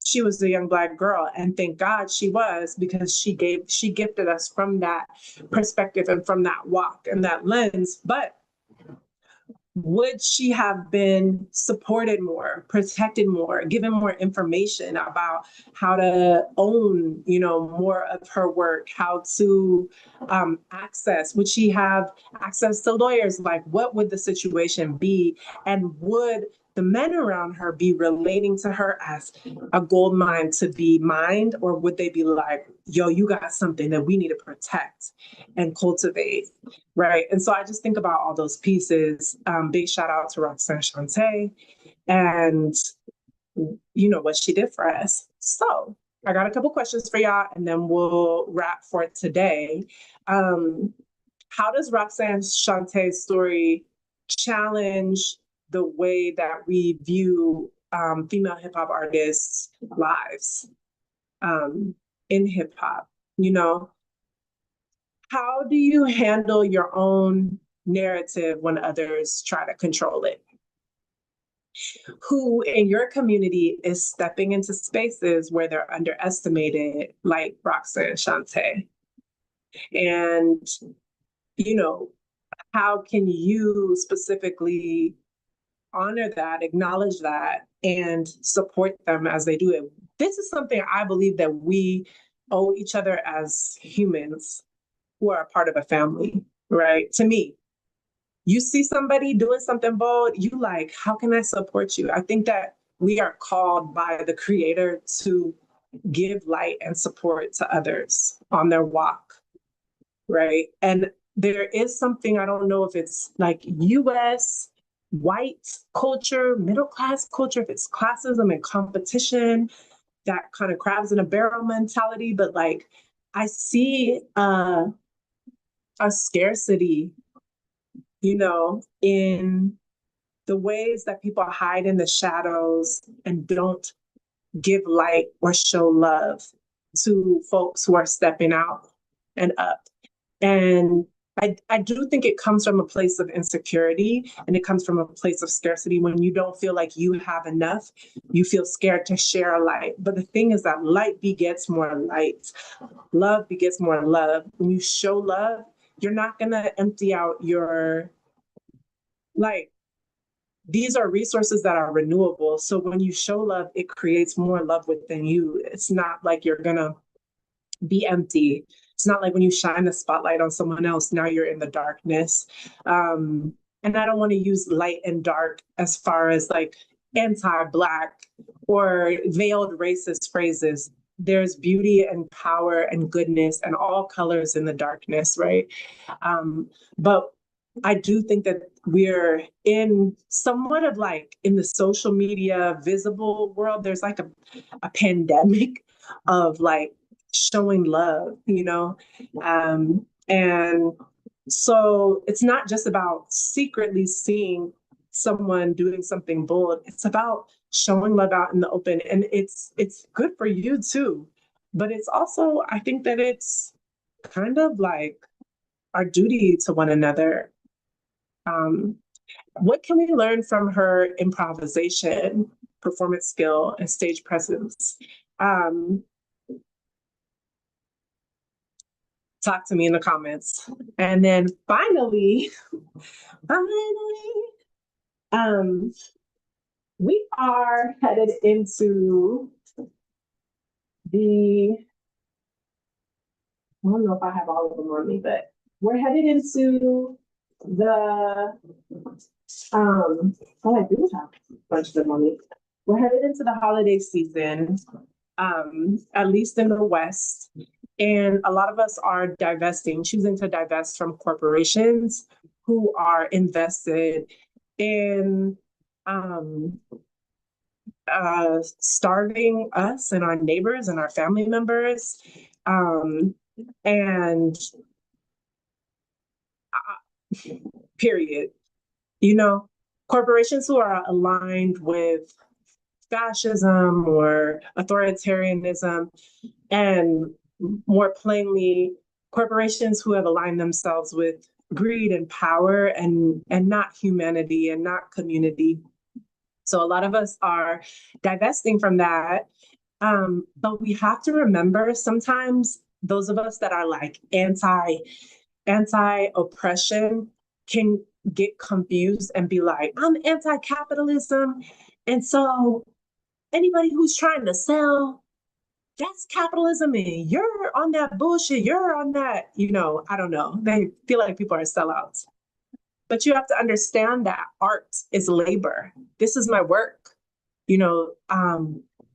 [SPEAKER 1] She was a young Black girl, and thank God she was, because she gifted us from that perspective and from that walk and that lens. But would she have been supported more, protected more, given more information about how to own, more of her work, how to access? Would she have access to lawyers? Like, what would the situation be? And would the men around her be relating to her as a gold mine to be mined, or would they be like, yo, you got something that we need to protect and cultivate, right? And so I just think about all those pieces. Big shout out to Roxanne Shanté and what she did for us. So I got a couple questions for y'all, and then we'll wrap for today. How does Roxanne Shanté's story challenge the way that we view female hip hop artists' lives in hip hop? How do you handle your own narrative when others try to control it? Who in your community is stepping into spaces where they're underestimated, like Roxanne Shanté? And, how can you specifically honor that, acknowledge that, and support them as they do it? This is something I believe that we owe each other as humans who are a part of a family, right? To me, you see somebody doing something bold, you like, how can I support you? I think that we are called by the Creator to give light and support to others on their walk, right? And there is something, I don't know if it's like US white culture, middle class culture, if it's classism and competition, that kind of crabs in a barrel mentality, but like I see a scarcity, in the ways that people hide in the shadows and don't give light or show love to folks who are stepping out and up. And I do think it comes from a place of insecurity, and it comes from a place of scarcity. When you don't feel like you have enough, you feel scared to share a light. But the thing is that light begets more light. Love begets more love. When you show love, you're not gonna empty out your, these are resources that are renewable. So when you show love, it creates more love within you. It's not like you're gonna be empty. It's not like when you shine the spotlight on someone else, now you're in the darkness. And I don't want to use light and dark as far as like anti-Black or veiled racist phrases. There's beauty and power and goodness and all colors in the darkness, right? But I do think that we're in somewhat of like in the social media visible world, there's like a pandemic of like showing love, and so it's not just about secretly seeing someone doing something bold. It's about showing love out in the open, and it's good for you too. But it's also, I think that it's kind of like our duty to one another. What can we learn from her improvisation, performance skill, and stage presence? Talk to me in the comments. And then finally, we are headed into I don't know if I have all of them on me, but we're headed into the, I do have a bunch of them on me. We're headed into the holiday season, at least in the West. And a lot of us are choosing to divest from corporations who are invested in starving us and our neighbors and our family members. And period. Corporations who are aligned with fascism or authoritarianism, and more plainly, corporations who have aligned themselves with greed and power and not humanity and not community. So a lot of us are divesting from that. But we have to remember sometimes those of us that are like anti-oppression can get confused and be like, I'm anti-capitalism. And so anybody who's trying to sell, that's capitalism, and you're on that bullshit, you're on that, I don't know. They feel like people are sellouts. But you have to understand that art is labor. This is my work,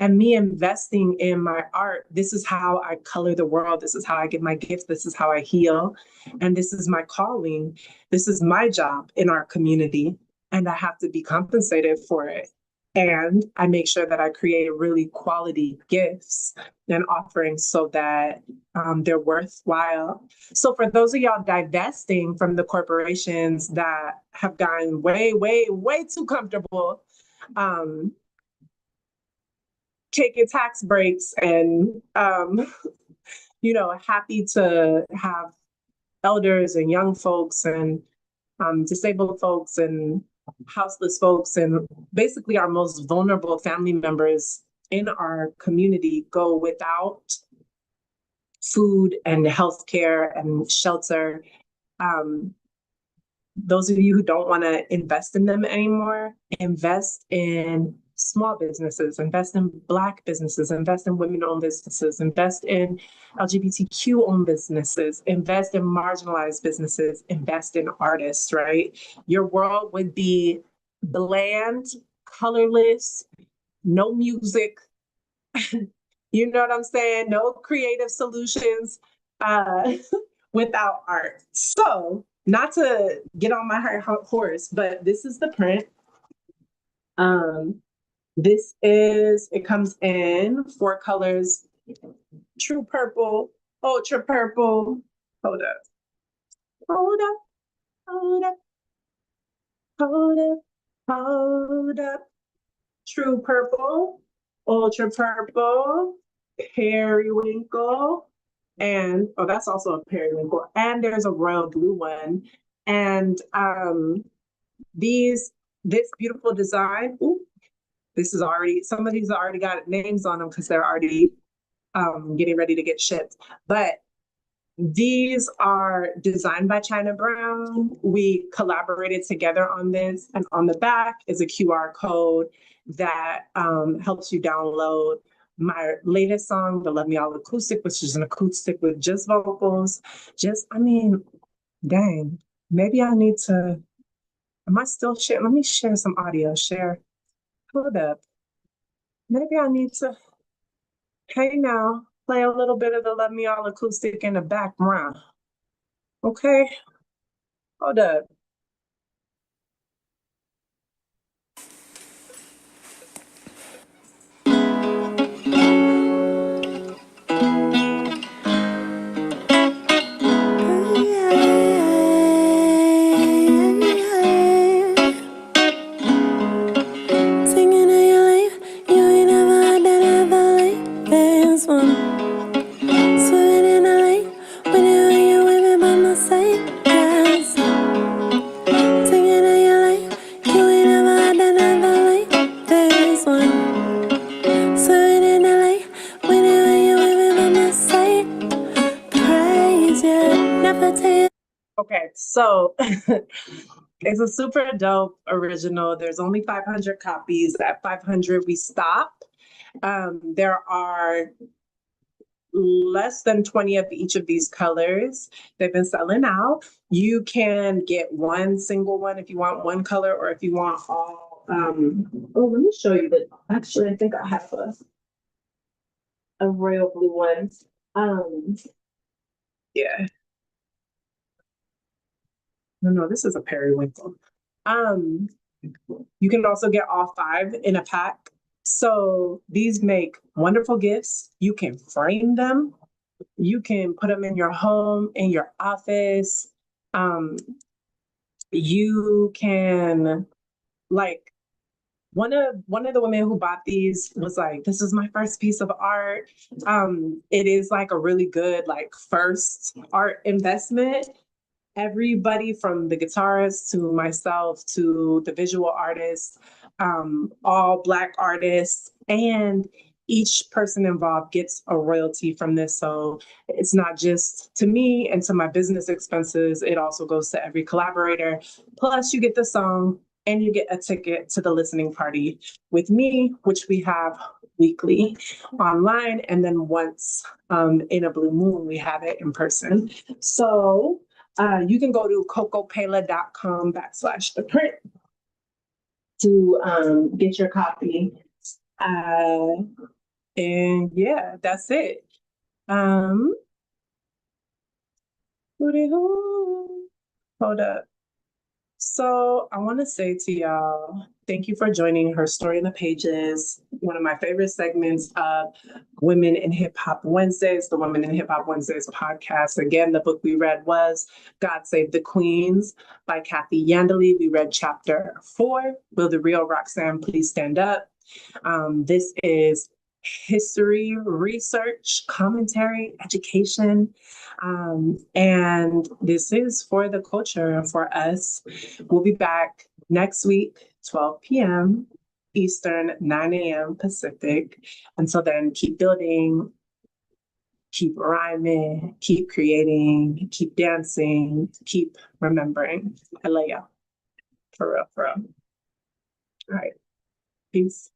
[SPEAKER 1] and me investing in my art, this is how I color the world. This is how I get my gifts. This is how I heal. And this is my calling. This is my job in our community. And I have to be compensated for it. And I make sure that I create really quality gifts and offerings so that they're worthwhile. So for those of y'all divesting from the corporations that have gotten way, way, way too comfortable, taking tax breaks and, happy to have elders and young folks and disabled folks and houseless folks and basically our most vulnerable family members in our community go without food and healthcare and shelter. Those of you who don't want to invest in them anymore, invest in small businesses, invest in Black businesses, invest in women-owned businesses, invest in LGBTQ-owned businesses, invest in marginalized businesses, invest in artists, right? Your world would be bland, colorless, no music, you know what I'm saying? No creative solutions without art. So, not to get on my high horse, but this is the print. It comes in 4 colors: true purple, ultra purple, hold up, hold up, hold up, hold up, hold up, true purple, ultra purple, periwinkle, and that's also a periwinkle, and there's a royal blue one. And this beautiful design, some of these already got names on them because they're already getting ready to get shipped. But these are designed by China Brown. We collaborated together on this, and on the back is a QR code that helps you download my latest song, the Love Me All Acoustic, which is an acoustic with just vocals. Dang, maybe I need to, am I still sharing? Let me share some audio, hold up. Maybe I need to, hey now, play a little bit of the Love Me All Acoustic in the background. Okay, hold up. Okay, so it's a super dope original. There's only 500 copies. At 500, we stop. There are less than 20 of each of these colors. They've been selling out. You can get one single one if you want one color, or if you want all. Let me show you that. Actually, I think I have a royal blue one. Yeah. No, this is a periwinkle. You can also get all 5 in a pack. So these make wonderful gifts. You can frame them. You can put them in your home, in your office. You can, like, one of the women who bought these was like, this is my first piece of art. It is like a really good, like, first art investment. everybody from the guitarist to myself to the visual artists, all Black artists, and each person involved gets a royalty from this. So it's not just to me and to my business expenses, it also goes to every collaborator. Plus, you get the song and you get a ticket to the listening party with me, which we have weekly online. And then once in a blue moon, we have it in person. So you can go to cocopeila.com/the print to get your copy. And yeah, that's it. Hold up. So I want to say to y'all, thank you for joining Herstory in the Pages, one of my favorite segments of Women in Hip Hop Wednesdays, the Women in Hip Hop Wednesdays podcast. Again, the book we read was God Save the Queens by Kathy Iandoli. We read chapter 4, Will the Real Roxanne Please Stand Up? This is history, research, commentary, education. And this is for the culture, for us. We'll be back next week, 12 p.m. Eastern, 9 a.m. Pacific. Until then, keep building, keep rhyming, keep creating, keep dancing, keep remembering. I love y'all. For real, for real. All right. Peace.